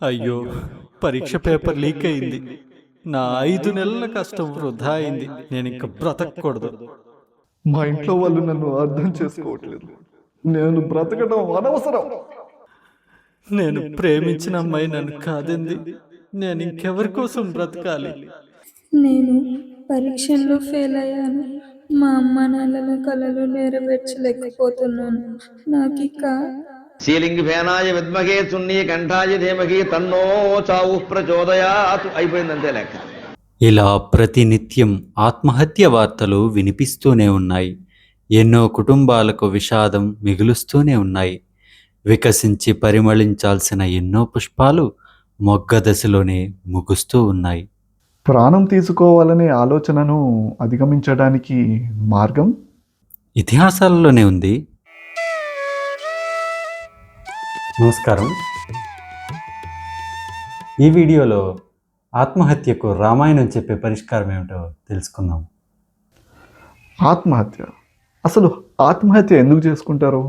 అయ్యో! పరీక్ష paper leak అయింది. నా 5 నెలల కష్టం వృధా అయింది. నేనింక బ్రతకూడదు. మా ఇంట్లో వాళ్ళు నన్ను అర్థం చేసుకోవట్లేదు. నేను బ్రతకడం అనవసరం. నేను ప్రేమించిన అమ్మాయి నన్ను కాదంది. నేనింకెవరి కోసం బ్రతకాలి? నేను పరీక్షల్లో ఫెయిల్ అయ్యాను. మా అమ్మ నాన్నల కలలు నెరవేర్చలేకపోతున్నాను. నాకిక శ్రీలింగిఫేనాయ విద్మహే సున్నీ కంఠాయ ధీమహి తన్నో చావు ప్రచోదయాత్. అయిపోయిందంతే లెక్క. ఇలా ప్రతినిత్యం ఆత్మహత్య వార్తలు వినిపిస్తూనే ఉన్నాయి. ఎన్నో కుటుంబాలకు విషాదం మిగులుస్తూనే ఉన్నాయి. వికసించి పరిమళించాల్సిన ఎన్నో పుష్పాలు మొగ్గ దశలోనే ముగుస్తూ ఉన్నాయి. ప్రాణం తీసుకోవాలనే ఆలోచనను అధిగమించడానికి మార్గం ఇతిహాసాలలోనే ఉంది. నమస్కారం. ఈ వీడియోలో ఆత్మహత్యకు రామాయణం చెప్పే పరిష్కారం ఏమిటో తెలుసుకుందాం. ఆత్మహత్య. అసలు ఆత్మహత్య ఎందుకు చేసుకుంటారు?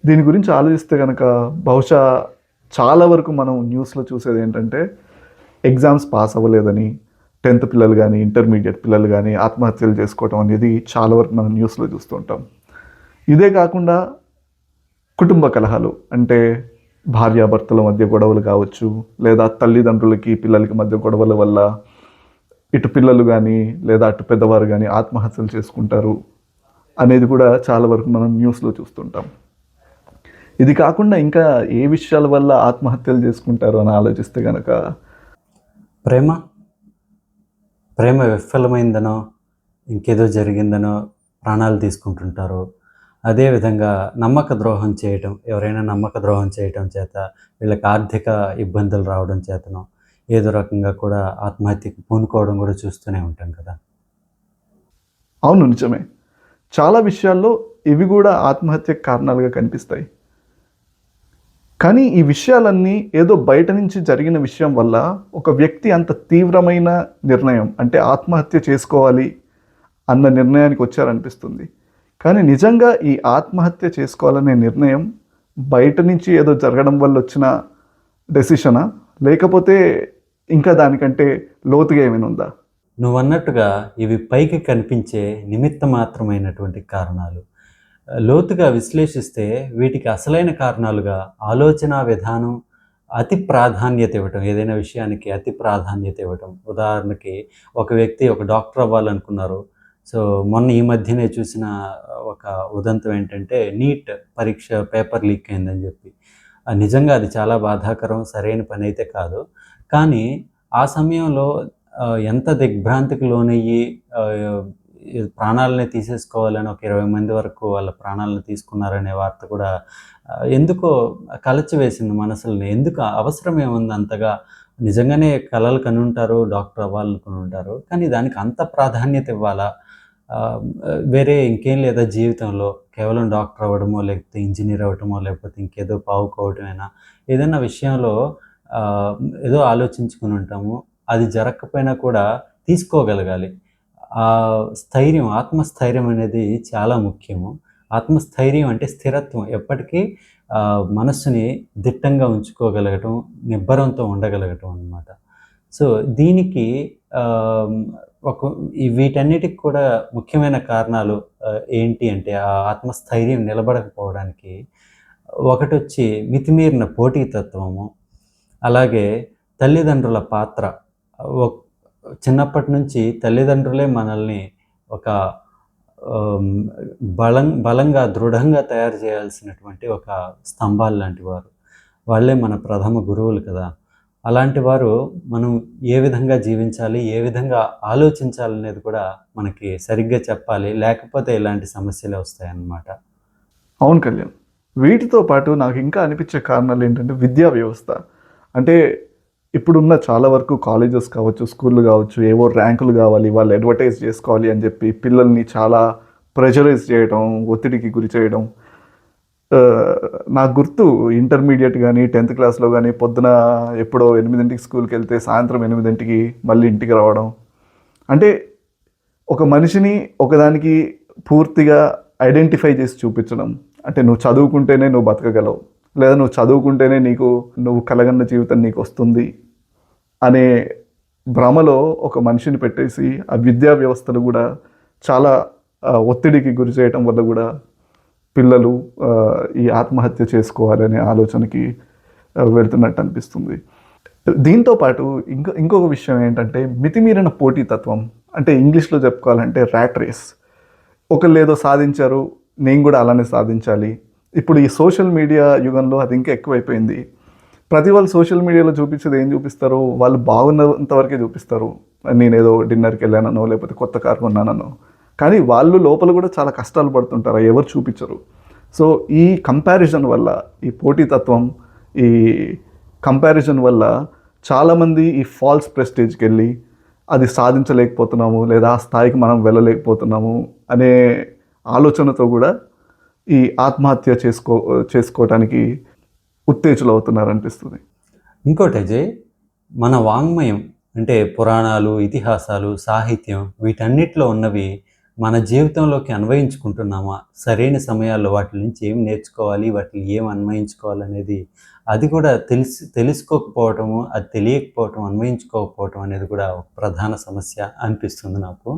దీని గురించి ఆలోచిస్తే కనుక బహుశా చాలా వరకు మనం న్యూస్లో చూసేది ఏంటంటే ఎగ్జామ్స్ పాస్ అవ్వలేదని 10th పిల్లలు కానీ ఇంటర్మీడియట్ పిల్లలు కానీ ఆత్మహత్యలు చేసుకోవటం అనేది చాలా వరకు మనం న్యూస్లో చూస్తుంటాం. ఇదే కాకుండా కుటుంబ కలహాలు, అంటే భార్యాభర్తల మధ్య గొడవలు కావచ్చు, లేదా తల్లిదండ్రులకి పిల్లలకి మధ్య గొడవల వల్ల ఇటు పిల్లలు కానీ లేదా అటు పెద్దవారు కానీ ఆత్మహత్యలు చేసుకుంటారు అనేది కూడా చాలా వరకు మనం న్యూస్లో చూస్తుంటాం. ఇది కాకుండా ఇంకా ఏ విషయాల వల్ల ఆత్మహత్యలు చేసుకుంటారు అని ఆలోచిస్తే కనుక ప్రేమ విఫలమైందనో ఇంకేదో జరిగిందనో ప్రాణాలు తీసుకుంటుంటారు. అదేవిధంగా నమ్మక ద్రోహం చేయటం, ఎవరైనా నమ్మక ద్రోహం చేయటం చేత వీళ్ళకి ఆర్థిక ఇబ్బందులు రావడం చేతనో ఏదో రకంగా కూడా ఆత్మహత్యకు పూనుకోవడం కూడా చూస్తూనే ఉంటాం కదా. అవును, నిజమే. చాలా విషయాల్లో ఇవి కూడా ఆత్మహత్యకు కారణాలుగా కనిపిస్తాయి. కానీ ఈ విషయాలన్నీ ఏదో బయట నుంచి జరిగిన విషయం వల్ల ఒక వ్యక్తి అంత తీవ్రమైన నిర్ణయం, అంటే ఆత్మహత్య చేసుకోవాలి అన్న నిర్ణయానికి వచ్చారనిపిస్తుంది. కానీ నిజంగా ఈ ఆత్మహత్య చేసుకోవాలనే నిర్ణయం బయట నుంచి ఏదో జరగడం వల్ల వచ్చిన డెసిషనా, లేకపోతే ఇంకా దానికంటే లోతుగా ఏమైనా ఉందా? నువ్వన్నట్టుగా ఇవి పైకి కనిపించే నిమిత్త మాత్రమైనటువంటి కారణాలు. లోతుగా విశ్లేషిస్తే వీటికి అసలైన కారణాలుగా ఆలోచన విధానం, అతి ప్రాధాన్యత ఇవ్వటం, ఏదైనా విషయానికి అతి ప్రాధాన్యత ఇవ్వటం. ఉదాహరణకి ఒక వ్యక్తి ఒక డాక్టర్ అవ్వాలనుకున్నారు. సో మొన్న ఈ మధ్యనే చూసిన ఒక ఉదంతం ఏంటంటే నీట్ పరీక్ష పేపర్ లీక్ అయిందని చెప్పి. నిజంగా అది చాలా బాధాకరం, సరైన పని అయితే కాదు. కానీ ఆ సమయంలో ఎంత దిగ్భ్రాంతికి లోనయ్యి ప్రాణాలని తీసేసుకోవాలని ఒక 20 మంది వరకు వాళ్ళ ప్రాణాలను తీసుకున్నారనే వార్త కూడా ఎందుకో కలచివేసింది మనసుల్ని. ఎందుకు అవసరం ఏముంది అంతగా? నిజంగానే కలలు కనుంటారు, డాక్టర్ అవ్వాలనుకుని ఉంటారు, కానీ దానికి అంత ప్రాధాన్యత ఇవ్వాలా? వేరే ఇంకేం లేదా జీవితంలో? కేవలం డాక్టర్ అవ్వడమో, లేకపోతే ఇంజనీర్ అవ్వటమో, లేకపోతే ఇంకేదో పావుకోవటమేనా? ఏదైనా విషయంలో ఏదో ఆలోచించుకుని ఉంటాము, అది జరగకపోయినా కూడా తీసుకోగలగాలి. స్థైర్యం, ఆత్మస్థైర్యం అనేది చాలా ముఖ్యము. ఆత్మస్థైర్యం అంటే స్థిరత్వం, ఎప్పటికీ మనస్సుని దిట్టంగా ఉంచుకోగలగటం, నిబ్బరంతో ఉండగలగటం అన్నమాట. సో దీనికి వీటన్నిటికి కూడా ముఖ్యమైన కారణాలు ఏంటి అంటే ఆ ఆత్మస్థైర్యం నిలబడకపోవడానికి ఒకటొచ్చి మితిమీరిన పోటీతత్వము, అలాగే తల్లిదండ్రుల పాత్ర. చిన్నప్పటి నుంచి తల్లిదండ్రులే మనల్ని ఒక బలంగా దృఢంగా తయారు చేయాల్సినటువంటి ఒక స్తంభాలు లాంటి వారు. వాళ్ళే మన ప్రథమ గురువులు కదా. అలాంటి వారు మనం ఏ విధంగా జీవించాలి, ఏ విధంగా ఆలోచించాలనేది కూడా మనకి సరిగ్గా చెప్పాలి. లేకపోతే ఇలాంటి సమస్యలే వస్తాయన్నమాట. అవును కళ్యాణ్, వీటితో పాటు నాకు ఇంకా అనిపించే కారణాలు ఏంటంటే విద్యా వ్యవస్థ. అంటే ఇప్పుడున్న చాలా వరకు కాలేజెస్ కావచ్చు, స్కూళ్ళు కావచ్చు, ఏవో ర్యాంకులు కావాలి, వాళ్ళు అడ్వర్టైజ్ చేసుకోవాలి అని చెప్పి పిల్లల్ని చాలా ప్రెషరైజ్ చేయడం, ఒత్తిడికి గురి చేయడం. నాకు గుర్తు ఇంటర్మీడియట్ కానీ 10th క్లాస్లో కానీ పొద్దున ఎప్పుడో 8ంటికి స్కూల్కి వెళ్తే సాయంత్రం 8ంటికి మళ్ళీ ఇంటికి రావడం. అంటే ఒక మనిషిని ఒకదానికి పూర్తిగా ఐడెంటిఫై చేసి చూపించడం. అంటే నువ్వు చదువుకుంటేనే నువ్వు బతకగలవు, లేదా నువ్వు చదువుకుంటేనే నువ్వు కలగన్న జీవితం నీకు వస్తుంది అనే భ్రమలో ఒక మనిషిని పెట్టేసి ఆ విద్యా వ్యవస్థలు కూడా చాలా ఒత్తిడికి గురి చేయటం వల్ల కూడా పిల్లలు ఈ ఆత్మహత్య చేసుకోవాలనే ఆలోచనకి వెళ్తున్నట్టు అనిపిస్తుంది. దీంతో పాటు ఇంకొక విషయం ఏంటంటే మితిమీరిన పోటీతత్వం, అంటే ఇంగ్లీష్లో చెప్పుకోవాలంటే ర్యాట్ రేస్. ఒకళ్ళు ఏదో సాధించారు, నేను కూడా అలానే సాధించాలి. ఇప్పుడు ఈ సోషల్ మీడియా యుగంలో అది ఇంకా ఎక్కువైపోయింది. ప్రతి వాళ్ళు సోషల్ మీడియాలో చూపించేది ఏం చూపిస్తారు, వాళ్ళు బాగున్నంత వరకే చూపిస్తారు. నేనేదో డిన్నర్కి వెళ్ళానో లేకపోతే కొత్త కారు కొన్నానో, కానీ వాళ్ళు లోపల కూడా చాలా కష్టాలు పడుతుంటారు, ఎవరు చూపించరు. సో ఈ కంపారిజన్ వల్ల, ఈ పోటీతత్వం, ఈ కంపారిజన్ వల్ల చాలామంది ఈ ఫాల్స్ ప్రెస్టేజ్కి వెళ్ళి అది సాధించలేకపోతున్నాము లేదా ఆ స్థాయికి మనం వెళ్ళలేకపోతున్నాము అనే ఆలోచనతో కూడా ఈ ఆత్మహత్య చేసుకోవటానికి ఉత్తేజులు అవుతున్నారు అనిపిస్తుంది. ఇంకోటి అజయ్, మన వాంగ్మయం అంటే పురాణాలు, ఇతిహాసాలు, సాహిత్యం వీటన్నిటిలో ఉన్నవి మన జీవితంలోకి అన్వయించుకుంటున్నామా, సరైన సమయాల్లో వాటి నుంచి ఏం నేర్చుకోవాలి, వాటిని ఏం అన్వయించుకోవాలి అనేది అది కూడా తెలుసుకోకపోవటము, అది తెలియకపోవటం, అన్వయించుకోకపోవటం అనేది కూడా ఒక ప్రధాన సమస్య అనిపిస్తుంది నాకు.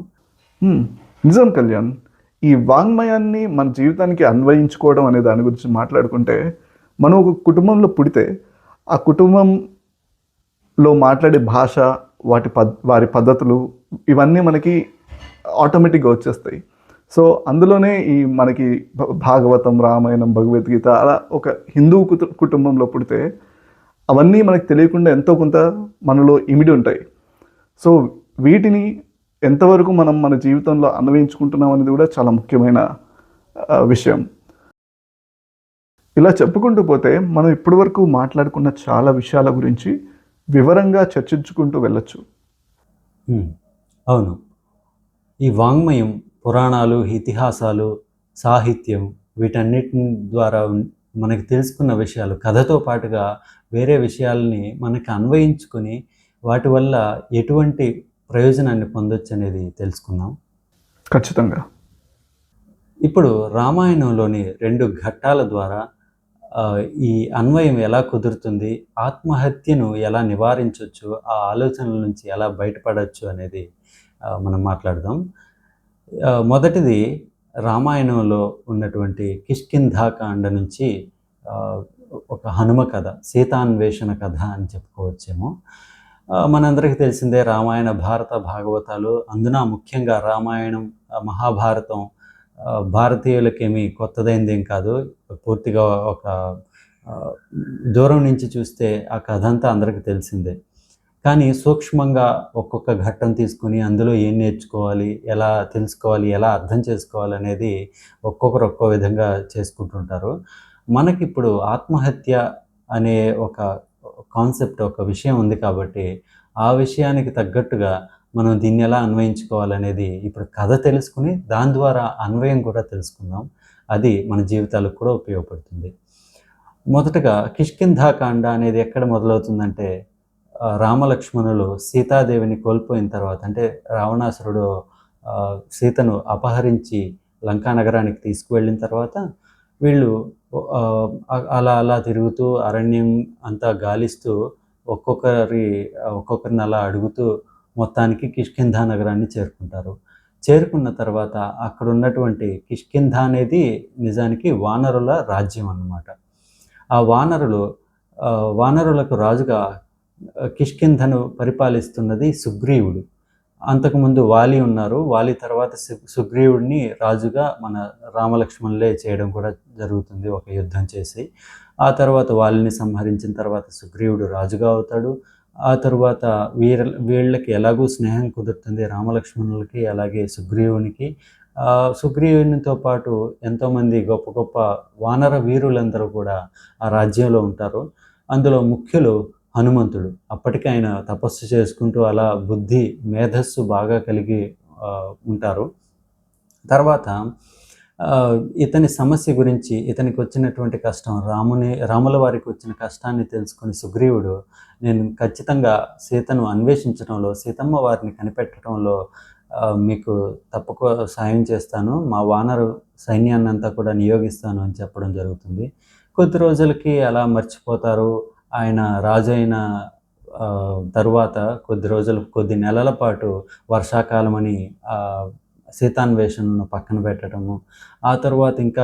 నిజం కళ్యాణ్, ఈ వాంగ్మయాన్ని మన జీవితానికి అన్వయించుకోవడం అనే దాని గురించి మాట్లాడుకుంటే, మనం ఒక కుటుంబంలో పుడితే ఆ కుటుంబంలో మాట్లాడే భాష, వారి పద్ధతులు ఇవన్నీ మనకి ఆటోమేటిక్గా వచ్చేస్తాయి. సో అందులోనే ఈ మనకి భాగవతం, రామాయణం, భగవద్గీత అలా ఒక హిందూ కుటుంబంలో పుడితే అవన్నీ మనకు తెలియకుండా ఎంతో కొంత మనలో ఇమిడి ఉంటాయి. సో వీటిని ఎంతవరకు మనం మన జీవితంలో అన్వయించుకుంటున్నాం అనేది కూడా చాలా ముఖ్యమైన విషయం. ఇలా చెప్పుకుంటూ పోతే మనం ఇప్పటివరకు మాట్లాడుకున్న చాలా విషయాల గురించి వివరంగా చర్చించుకుంటూ వెళ్ళొచ్చు. అవును, ఈ వాంగ్మయం, పురాణాలు, ఇతిహాసాలు, సాహిత్యం వీటన్నిటి ద్వారా మనకి తెలుసుకున్న విషయాలు, కథతో పాటుగా వేరే విషయాలని మనకి అన్వయించుకొని వాటి వల్ల ఎటువంటి ప్రయోజనాన్ని పొందొచ్చు అనేది తెలుసుకుందాం. ఖచ్చితంగా. ఇప్పుడు రామాయణంలోని 2 ఘట్టాల ద్వారా ఈ అన్వయం ఎలా కుదురుతుంది, ఆత్మహత్యను ఎలా నివారించవచ్చు, ఆ ఆలోచనల నుంచి ఎలా బయటపడవచ్చు అనేది మనం మాట్లాడదాం. మొదటిది రామాయణంలో ఉన్నటువంటి కిష్కింధాకాండ నుంచి ఒక హనుమ కథ, సీతాన్వేషణ కథ అని చెప్పుకోవచ్చేమో. మనందరికీ తెలిసిందే రామాయణ, భారత, భాగవతాలు, అందున ముఖ్యంగా రామాయణం, మహాభారతం భారతీయులకేమీ కొత్తదైందేం కాదు. పూర్తిగా ఒక దూరం నుంచి చూస్తే ఆ కథ అంతా అందరికీ తెలిసిందే. కానీ సూక్ష్మంగా ఒక్కొక్క ఘట్టం తీసుకుని అందులో ఏం నేర్చుకోవాలి, ఎలా తెలుసుకోవాలి, ఎలా అర్థం చేసుకోవాలి అనేది ఒక్కొక్కరు ఒక్కో విధంగా చేసుకుంటుంటారు. మనకిప్పుడు ఆత్మహత్య అనే ఒక కాన్సెప్ట్, ఒక విషయం ఉంది కాబట్టి ఆ విషయానికి తగ్గట్టుగా మనం దీన్ని ఎలా అన్వయించుకోవాలనేది ఇప్పుడు కథ తెలుసుకుని దాని ద్వారా అన్వయం కూడా తెలుసుకుందాం. అది మన జీవితాలకు కూడా ఉపయోగపడుతుంది. మొదటగా కిష్కింధాకాండ అనేది ఎక్కడ మొదలవుతుందంటే, రామలక్ష్మణులు సీతాదేవిని కోల్పోయిన తర్వాత, అంటే రావణాసురుడు సీతను అపహరించి లంకా నగరానికి తీసుకువెళ్ళిన తర్వాత వీళ్ళు అలా అలా తిరుగుతూ అరణ్యం అంతా గాలిస్తూ ఒక్కొక్కరిని అలా అడుగుతూ మొత్తానికి కిష్కింధా నగరాన్ని చేరుకుంటారు. చేరుకున్న తర్వాత అక్కడ ఉన్నటువంటి కిష్కింధ అనేది నిజానికి వానరుల రాజ్యం అన్నమాట. ఆ వానరులకు రాజుగా కిష్కింధను పరిపాలిస్తున్నది సుగ్రీవుడు. అంతకుముందు వాలి ఉన్నారు. వాలి తర్వాత సుగ్రీవుడిని రాజుగా మన రామలక్ష్మణులే చేయడం కూడా జరుగుతుంది, ఒక యుద్ధం చేసి. ఆ తర్వాత వాలిని సంహరించిన తర్వాత సుగ్రీవుడు రాజుగా అవుతాడు. ఆ తరువాత వీళ్ళకి ఎలాగూ స్నేహం కుదురుతుంది, రామలక్ష్మణులకి అలాగే సుగ్రీవునికి. సుగ్రీవునితో పాటు ఎంతోమంది గొప్ప గొప్ప వానర వీరులందరూ కూడా ఆ రాజ్యంలో ఉంటారు. అందులో ముఖ్యులు హనుమంతుడు. అప్పటికి ఆయన తపస్సు చేసుకుంటూ అలా బుద్ధి, మేధస్సు బాగా కలిగి ఉంటారు. తర్వాత ఇతని సమస్య గురించి, ఇతనికి వచ్చినటువంటి కష్టం, రాముల వారికి వచ్చిన కష్టాన్ని తెలుసుకుని సుగ్రీవుడు, నేను ఖచ్చితంగా సీతను అన్వేషించడంలో, సీతమ్మ వారిని కనిపెట్టడంలో మీకు తప్పక సాయం చేస్తాను, మా వానరు సైన్యాన్ని అంతా కూడా నియోగిస్తాను అని చెప్పడం జరుగుతుంది. కొద్ది రోజులకి అలా మర్చిపోతారు. ఆయన రాజు అయిన తరువాత కొద్ది నెలల పాటు వర్షాకాలమని సీతాన్వేషణను పక్కన పెట్టడము, ఆ తరువాత ఇంకా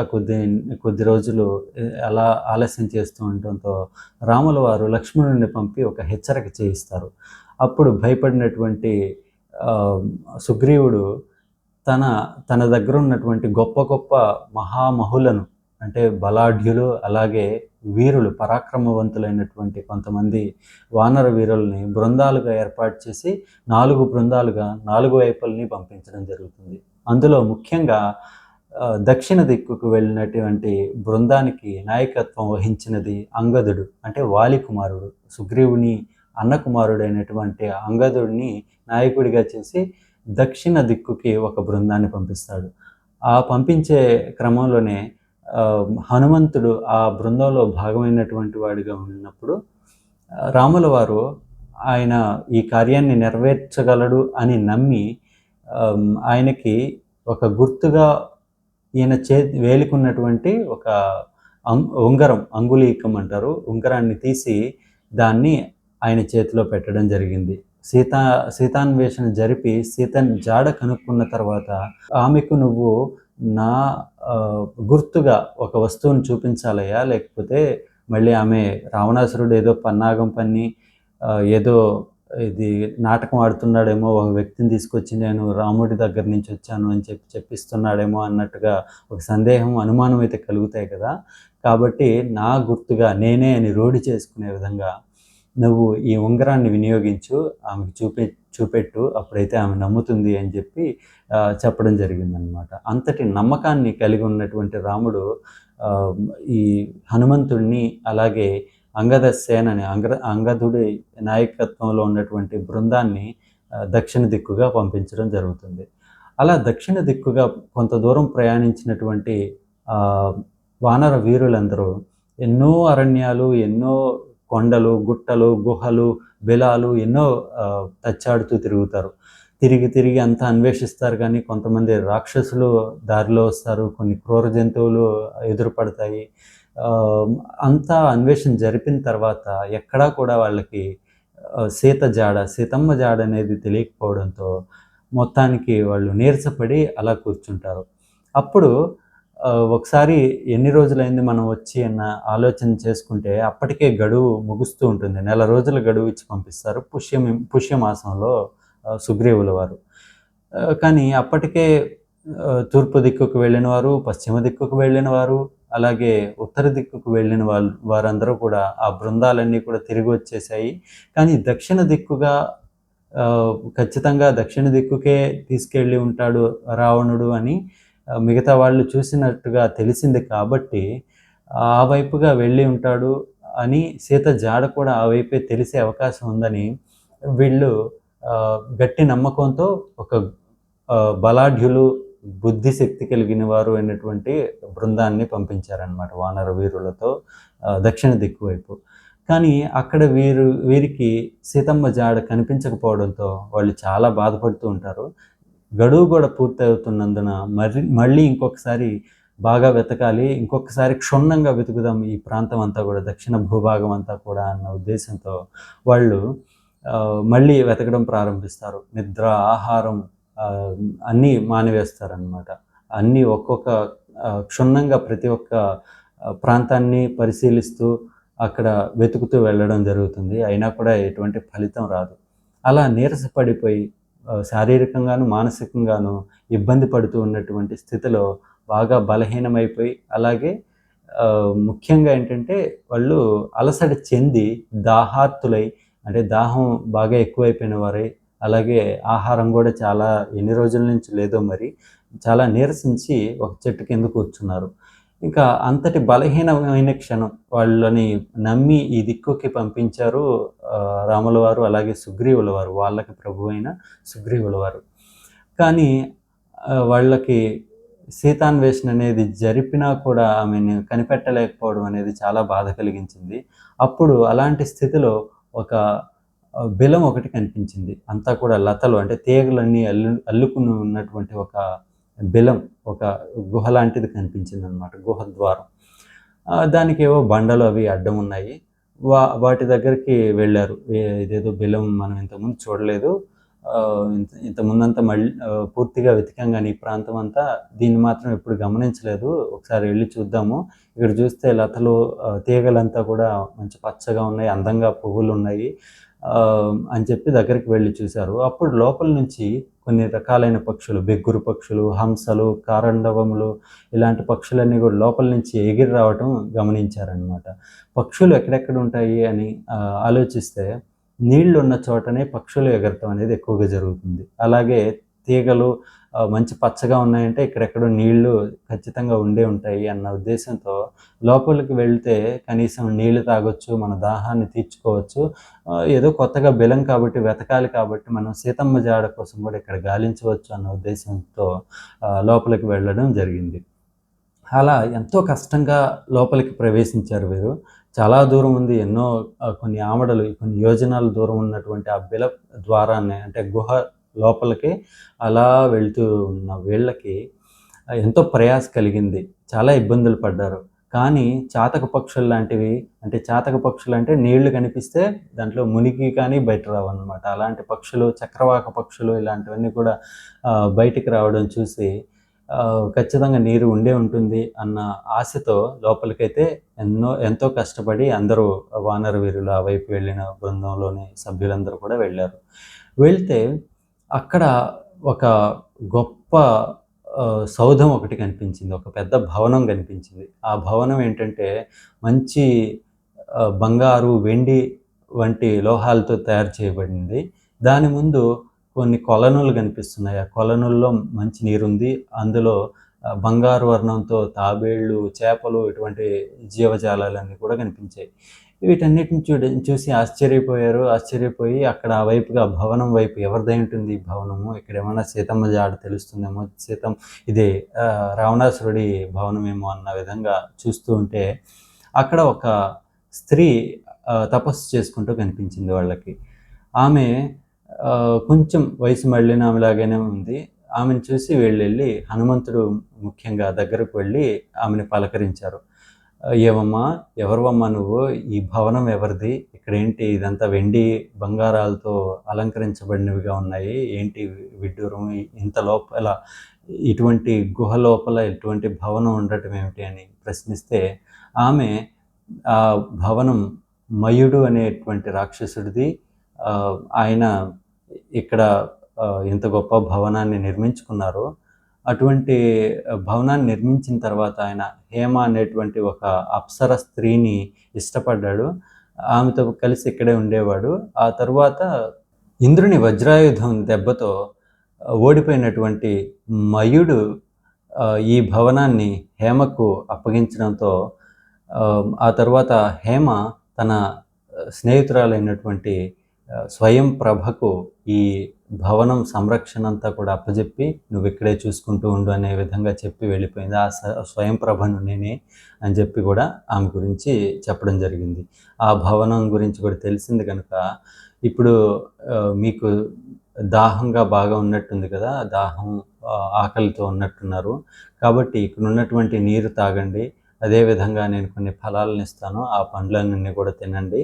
కొద్ది రోజులు అలా ఆలస్యం చేస్తూ ఉండటంతో రాముల వారు లక్ష్మణుడిని పంపి ఒక హెచ్చరిక చేయిస్తారు. అప్పుడు భయపడినటువంటి సుగ్రీవుడు తన దగ్గర ఉన్నటువంటి గొప్ప గొప్ప మహామహులను, అంటే బలాఢ్యులు, అలాగే వీరులు, పరాక్రమవంతులైనటువంటి కొంతమంది వానర వీరుల్ని బృందాలుగా ఏర్పాటు చేసి 4 బృందాలుగా 4 వైపుల్ని పంపించడం జరుగుతుంది. అందులో ముఖ్యంగా దక్షిణ దిక్కుకు వెళ్ళినటువంటి బృందానికి నాయకత్వం వహించినది అంగదుడు, అంటే వాలి కుమారుడు. సుగ్రీవుని అన్న కుమారుడైనటువంటి అంగదుడిని నాయకుడిగా చేసి దక్షిణ దిక్కుకి ఒక బృందాన్ని పంపిస్తాడు. ఆ పంపించే క్రమంలోనే హనుమంతుడు ఆ బృందంలో భాగమైనటువంటి వాడిగా ఉన్నప్పుడు రాముల వారు ఆయన ఈ కార్యాన్ని నెరవేర్చగలడు అని నమ్మి ఆయనకి ఒక గుర్తుగా ఈయన వేలికున్నటువంటి ఒక ఉంగరం, అంగుళీకం అంటారు, ఉంగరాన్ని తీసి దాన్ని ఆయన చేతిలో పెట్టడం జరిగింది. సీతాన్వేషణ జరిపి సీతని జాడ కనుక్కున్న తర్వాత ఆమెకు నువ్వు నా గుర్తుగా ఒక వస్తువుని చూపించాలయ్యా, లేకపోతే మళ్ళీ ఆమె రావణాసురుడు ఏదో పన్నాగం పన్ని ఏదో ఇది నాటకం ఆడుతున్నాడేమో, ఒక వ్యక్తిని తీసుకొచ్చి నేను రాముడి దగ్గర నుంచి వచ్చాను అని చెప్పిస్తున్నాడేమో అన్నట్టుగా ఒక సందేహం, అనుమానం అయితే కలుగుతాయి కదా. కాబట్టి నా గుర్తుగా నేనే అని రూఢి చేసుకునే విధంగా నువ్వు ఈ ఉంగరాన్ని వినియోగించు, ఆమెకు చూపెట్టు, అప్పుడైతే ఆమె నమ్ముతుంది అని చెప్పడం జరిగిందనమాట. అంతటి నమ్మకాన్ని కలిగి ఉన్నటువంటి రాముడు ఈ హనుమంతుడిని, అలాగే అంగద సేనని, అంగదుడి నాయకత్వంలో ఉన్నటువంటి బృందాన్ని దక్షిణ దిక్కుగా పంపించడం జరుగుతుంది. అలా దక్షిణ దిక్కుగా కొంత దూరం ప్రయాణించినటువంటి వానర వీరులందరూ ఎన్నో అరణ్యాలు, ఎన్నో కొండలు, గుట్టలు, గుహలు, బిలాలు ఎన్నో తచ్చాడుతూ తిరుగుతారు. తిరిగి అంతా అన్వేషిస్తారు, కానీ కొంతమంది రాక్షసులు దారిలో వస్తారు, కొన్ని క్రూర జంతువులు ఎదురుపడతాయి. అంతా అన్వేషణ జరిపిన తర్వాత ఎక్కడా కూడా వాళ్ళకి సీతమ్మ జాడ అనేది తెలియకపోవడంతో మొత్తానికి వాళ్ళు నీరసపడి అలా కూర్చుంటారు. అప్పుడు ఒకసారి ఎన్ని రోజులైంది మనం వచ్చి అన్న ఆలోచన చేసుకుంటే అప్పటికే గడువు ముగుస్తూ ఉంటుంది. 1 నెల రోజుల గడువు ఇచ్చి పంపిస్తారు పుష్యమాసంలో సుగ్రీవుల వారు. కానీ అప్పటికే తూర్పు దిక్కుకు వెళ్ళిన వారు, పశ్చిమ దిక్కుకు వెళ్ళిన వారు, అలాగే ఉత్తర దిక్కుకు వెళ్ళిన వారందరూ కూడా ఆ బృందాలన్నీ కూడా తిరిగి వచ్చేసాయి. కానీ దక్షిణ దిక్కుగా ఖచ్చితంగా దక్షిణ దిక్కుకే తీసుకెళ్ళి ఉంటాడు రావణుడు అని మిగతా వాళ్ళు చూసినట్టుగా తెలిసింది కాబట్టి ఆ వైపుగా వెళ్ళి ఉంటాడు అని, సీత జాడ కూడా ఆ వైపే తెలిసే అవకాశం ఉందని వీళ్ళు గట్టి నమ్మకంతో ఒక బలాఢ్యులు, బుద్ధిశక్తి కలిగిన వారు అయినటువంటి బృందాన్ని పంపించారనమాట వానర వీరులతో దక్షిణ దిక్కు వైపు. కానీ అక్కడ వీరికి సీతమ్మ జాడ కనిపించకపోవడంతో వాళ్ళు చాలా బాధపడుతూ ఉంటారు. గడువు కూడా పూర్తి అవుతున్నందున మళ్ళీ ఇంకొకసారి బాగా వెతకాలి, ఇంకొకసారి క్షుణ్ణంగా వెతుకుదాం ఈ ప్రాంతం అంతా కూడా, దక్షిణ భూభాగం అంతా కూడా అన్న ఉద్దేశంతో వాళ్ళు మళ్ళీ వెతకడం ప్రారంభిస్తారు. నిద్ర, ఆహారం అన్నీ మానివేస్తారనమాట. అన్నీ ఒక్కొక్క క్షుణ్ణంగా ప్రతి ఒక్క ప్రాంతాన్ని పరిశీలిస్తూ అక్కడ వెతుకుతూ వెళ్ళడం జరుగుతుంది. అయినా కూడా ఎటువంటి ఫలితం రాదు. అలా నీరసపడిపోయి శారీరకంగాను మానసికంగాను ఇబ్బంది పడుతూ ఉన్నటువంటి స్థితిలో బాగా బలహీనమైపోయి, అలాగే ముఖ్యంగా ఏంటంటే వాళ్ళు అలసట చెంది దాహార్తులై, అంటే దాహం బాగా ఎక్కువైపోయిన వారై, అలాగే ఆహారం కూడా చాలా ఎన్ని రోజుల నుంచి లేదో మరి చాలా నీరసించి ఒక చెట్టు కింద కూర్చున్నారు. ఇంకా అంతటి బలహీనమైన క్షణం వాళ్ళని నమ్మి ఈ దిక్కుకి పంపించారు రాముల వారు, అలాగే సుగ్రీవుల వారు, వాళ్ళకి ప్రభు అయిన సుగ్రీవుల వారు. కానీ వాళ్ళకి సీతాన్వేషణ అనేది జరిపినా కూడా ఆమెను కనిపెట్టలేకపోవడం అనేది చాలా బాధ కలిగించింది. అప్పుడు అలాంటి స్థితిలో ఒక బిలం ఒకటి కనిపించింది. అంతా కూడా లతలు, అంటే తీగలన్నీ అల్లుకుని ఉన్నటువంటి ఒక బిలం, ఒక గుహ లాంటిది కనిపించింది అనమాట, గుహ ద్వారం. దానికి ఏవో బండలు అవి అడ్డం ఉన్నాయి. వాటి దగ్గరికి వెళ్ళారు. ఇదేదో బిలం మనం ఇంతకుముందు చూడలేదు. ఇంతకుముందంతా పూర్తిగా వెతికాం గానీ ఈ ప్రాంతం అంతా, దీన్ని మాత్రం ఎప్పుడు గమనించలేదు. ఒకసారి వెళ్లి చూద్దాము. ఇక్కడ చూస్తే లతలు, తీగలంతా కూడా మంచి పచ్చగా ఉన్నాయి, అందంగా పువ్వులున్నాయి అని చెప్పి దగ్గరికి వెళ్ళి చూశారు. అప్పుడు లోపల నుంచి కొన్ని రకాలైన పక్షులు, బెగ్గురు పక్షులు, హంసలు, కారండవములు, ఇలాంటి పక్షులన్నీ కూడా లోపల నుంచి ఎగిరి రావటం గమనించారనమాట. పక్షులు ఎక్కడెక్కడ ఉంటాయి అని ఆలోచిస్తే నీళ్లు ఉన్న చోటనే పక్షులు ఎగరటం అనేది ఎక్కువగా జరుగుతుంది. అలాగే తీగలు మంచి పచ్చగా ఉన్నాయంటే ఇక్కడెక్కడో నీళ్లు ఖచ్చితంగా ఉండే ఉంటాయి అన్న ఉద్దేశంతో లోపలికి వెళ్తే కనీసం నీళ్లు తాగొచ్చు, మన దాహాన్ని తీర్చుకోవచ్చు. ఏదో కొత్తగా బెలం కాబట్టి, వెతకాలి కాబట్టి మనం సీతమ్మ జాడ కోసం కూడా ఇక్కడ గాలించవచ్చు అన్న ఉద్దేశంతో లోపలికి వెళ్ళడం జరిగింది. అలా ఎంతో కష్టంగా లోపలికి ప్రవేశించారు వీరు. చాలా దూరం ఉంది. కొన్ని ఆమడలు, కొన్ని యోజనాల దూరం ఉన్నటువంటి ఆ బిల ద్వారాన్ని, అంటే గుహ లోపలికి అలా వెళ్తూ ఉన్న వీళ్ళకి ఎంతో ప్రయాస కలిగింది. చాలా ఇబ్బందులు పడ్డారు. కానీ చాతక పక్షులు లాంటివి, అంటే చాతక పక్షులు అంటే నీళ్లు కనిపిస్తే దాంట్లో మునిగి కానీ బయట రావన్నమాట. అలాంటి పక్షులు, చక్రవాక పక్షులు ఇలాంటివన్నీ కూడా బయటికి రావడం చూసి ఖచ్చితంగా నీరు ఉండే ఉంటుంది అన్న ఆశతో లోపలికైతే ఎంతో కష్టపడి అందరూ వానర వీరులు ఆ వైపు వెళ్ళిన బృందంలోని సభ్యులందరూ కూడా వెళ్ళారు. వెళ్తే అక్కడ ఒక గొప్ప సౌధం ఒకటి కనిపించింది. ఒక పెద్ద భవనం కనిపించింది. ఆ భవనం ఏంటంటే మంచి బంగారు, వెండి వంటి లోహాలతో తయారు చేయబడింది. దాని ముందు కొన్ని కొలనులు కనిపిస్తున్నాయి. ఆ కొలనుల్లో మంచి నీరుంది. అందులో బంగారు వర్ణంతో తాబేళ్ళు, చేపలు, ఇటువంటి జీవజాలాలన్నీ కూడా కనిపించాయి. వీటన్నిటిని చూసి ఆశ్చర్యపోయి అక్కడ ఆ వైపుగా భవనం వైపు, ఎవరిదై ఉంటుంది ఈ భవనము, ఇక్కడ ఏమైనా సీతమ్మ జాడ తెలుస్తుందేమో, ఇదే రావణాసురుడి భవనమేమో అన్న విధంగా చూస్తూ ఉంటే అక్కడ ఒక స్త్రీ తపస్సు చేసుకుంటూ కనిపించింది వాళ్ళకి. ఆమె కొంచెం వయసు మళ్ళిన ఆమెలాగానే ఉంది. ఆమెను చూసి వెళ్ళి హనుమంతుడు ముఖ్యంగా దగ్గరకు వెళ్ళి ఆమెను పలకరించారు. ఏవమ్మా, ఎవరివమ్మా నువ్వు? ఈ భవనం ఎవరిది? ఇక్కడేంటి ఇదంతా వెండి బంగారాలతో అలంకరించబడినవిగా ఉన్నాయి, ఏంటి విడ్డూరం? ఇంత లోపల ఇటువంటి గుహ లోపల ఇటువంటి భవనం ఉండటం ఏమిటి అని ప్రశ్నిస్తే ఆమె ఆ భవనం మయుడు అనేటువంటి రాక్షసుడిది. ఆయన ఇక్కడ ఇంత గొప్ప భవనాన్ని నిర్మించుకున్నారు. అటువంటి భవనాన్ని నిర్మించిన తర్వాత ఆయన హేమ అనేటువంటి ఒక అప్సర స్త్రీని ఇష్టపడ్డాడు. ఆమెతో కలిసి ఇక్కడే ఉండేవాడు. ఆ తరువాత ఇంద్రుని వజ్రాయుధం దెబ్బతో ఓడిపోయినటువంటి మయుడు ఈ భవనాన్ని హేమకు అప్పగించడంతో ఆ తర్వాత హేమ తన స్నేహితురాలైనటువంటి స్వయం ప్రభకు ఈ భవనం సంరక్షణ అంతా కూడా అప్పచెప్పి నువ్వు ఇక్కడే చూసుకుంటూ ఉండు అనే విధంగా చెప్పి వెళ్ళిపోయింది. ఆ స్వయం ప్రభను నేనే అని చెప్పి కూడా ఆమె గురించి చెప్పడం జరిగింది. ఆ భవనం గురించి కూడా తెలిసింది కనుక ఇప్పుడు మీకు దాహంగా బాగా ఉన్నట్టుంది కదా, దాహం ఆకలితో ఉన్నట్టున్నారు కాబట్టి ఇక్కడ ఉన్నటువంటి నీరు తాగండి, అదేవిధంగా నేను కొన్ని ఫలాలను ఇస్తాను, ఆ పండ్లన్నీ కూడా తినండి,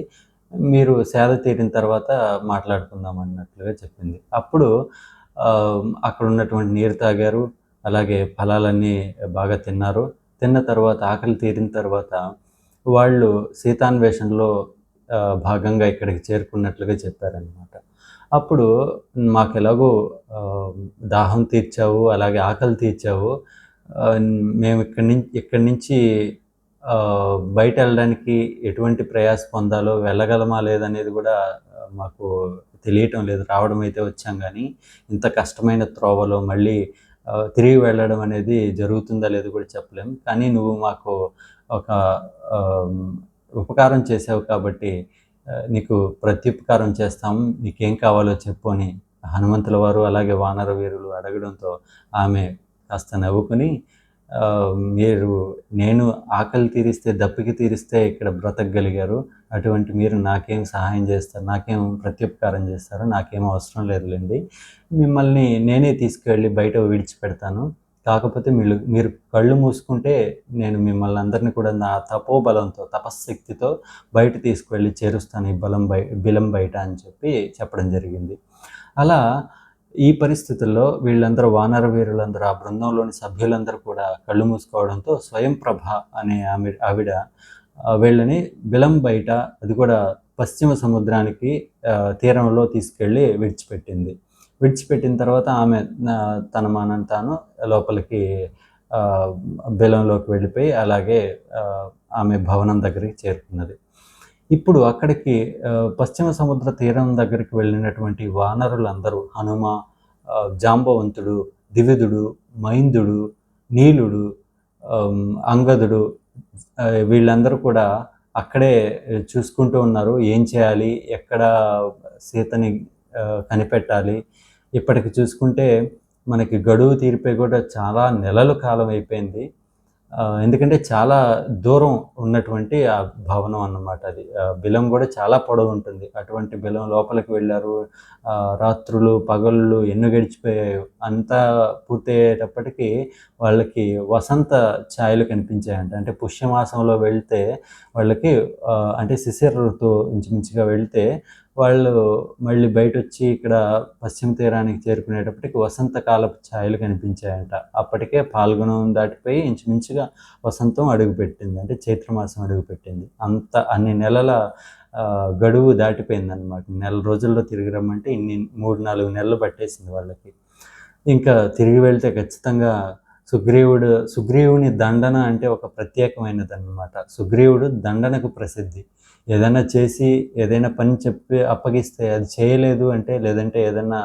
మీరు సేద తీరిన తర్వాత మాట్లాడుకుందాం అన్నట్లుగా చెప్పింది. అప్పుడు అక్కడ ఉన్నటువంటి నీరు తాగారు, అలాగే ఫలాలన్నీ బాగా తిన్నారు. తిన్న తర్వాత ఆకలి తీరిన తర్వాత వాళ్ళు సీతాన్వేషణలో భాగంగా ఇక్కడికి చేరుకున్నట్లుగా చెప్పారనమాట. అప్పుడు మాకు ఎలాగో దాహం తీర్చావు, అలాగే ఆకలి తీర్చావు, మేము ఇక్కడి నుంచి బయట వెళ్ళడానికి ఎటువంటి ప్రయాస పొందాలో, వెళ్ళగలమా లేదనేది కూడా మాకు తెలియటం లేదు. రావడం అయితే వచ్చాం కానీ ఇంత కష్టమైన త్రోవలో మళ్ళీ తిరిగి వెళ్ళడం అనేది జరుగుతుందా లేదో కూడా చెప్పలేం. కానీ నువ్వు మాకు ఒక ఉపకారం చేసావు కాబట్టి నీకు ప్రత్యుపకారం చేస్తాం, నీకేం కావాలో చెప్పు అని హనుమంతుల వారు అలాగే వానర వీరులు అడగడంతో ఆమె కాస్త నవ్వుకుని, నేను ఆకలి తీరిస్తే, దప్పికి తీరిస్తే ఇక్కడ బ్రతకగలిగారు, అటువంటి మీరు నాకేం సహాయం చేస్తారు, నాకేం ప్రత్యుపకారం చేస్తారు, నాకేం అవసరం లేదులేండి, మిమ్మల్ని నేనే తీసుకువెళ్ళి బయట విడిచిపెడతాను, కాకపోతే మీరు కళ్ళు మూసుకుంటే నేను మిమ్మల్ని అందరినీ కూడా నా తపోబలంతో, తపశ్శక్తితో బయట తీసుకువెళ్ళి చేరుస్తాను ఈ బిలం బయట అని చెప్పడం జరిగింది. అలా ఈ పరిస్థితుల్లో వీళ్ళందరూ వానర వీరులందరూ, ఆ బృందంలోని సభ్యులందరూ కూడా కళ్ళు మూసుకోవడంతో స్వయంప్రభ అనే ఆవిడ వీళ్ళని బిలం బయట, అది కూడా పశ్చిమ సముద్రానికి తీరంలో తీసుకెళ్ళి విడిచిపెట్టిన తర్వాత ఆమె తన మానని తాను లోపలికి బిలంలోకి వెళ్ళిపోయి అలాగే ఆమె భవనం దగ్గరికి చేరుకున్నది. ఇప్పుడు అక్కడికి పశ్చిమ సముద్ర తీరం దగ్గరికి వెళ్ళినటువంటి వానరులందరూ హనుమ, జాంబవంతుడు, ద్వివిధుడు, మైందుడు, నీలుడు, అంగదుడు, వీళ్ళందరూ కూడా అక్కడే చూసుకుంటూ ఉన్నారు. ఏం చేయాలి, ఎక్కడ సీతని కనిపెట్టాలి. ఇప్పటికి చూసుకుంటే మనకి గడువు తీరిపోయి కూడా చాలా నెలల కాలం అయిపోయింది. ఎందుకంటే చాలా దూరం ఉన్నటువంటి ఆ భవనం అన్నమాట అది. బిలం కూడా చాలా పొడవు ఉంటుంది. అటువంటి బిలం లోపలికి వెళ్ళారు. రాత్రులు పగళ్ళు ఎన్ని గడిచిపోయాయో. అంతా పూర్తయ్యేటప్పటికీ వాళ్ళకి వసంత ఛాయలు కనిపించాయంట. అంటే పుష్యమాసంలో వెళ్తే వాళ్ళకి అంటే శిశిర ఋతువు ఇంచుమించుగా వెళ్తే వాళ్ళు మళ్ళీ బయటొచ్చి ఇక్కడ పశ్చిమ తీరానికి చేరుకునేటప్పటికి వసంతకాలపు ఛాయలు కనిపించాయంట. అప్పటికే పాల్గొనం దాటిపోయి ఇంచుమించుగా వసంతం అడుగుపెట్టింది. అంటే చైత్రమాసం అడుగుపెట్టింది. అన్ని నెలల గడువు దాటిపోయిందనమాట. నెల రోజుల్లో తిరిగి రమ్మంటే 3-4 నెలలు పట్టేసింది వాళ్ళకి. ఇంకా తిరిగి వెళ్తే ఖచ్చితంగా సుగ్రీవుని దండన అంటే ఒక ప్రత్యేకమైనదన్నమాట. సుగ్రీవుడు దండనకు ప్రసిద్ధి. ఏదైనా పని చెప్పి అప్పగిస్తే అది చేయలేదు అంటే, లేదంటే ఏదైనా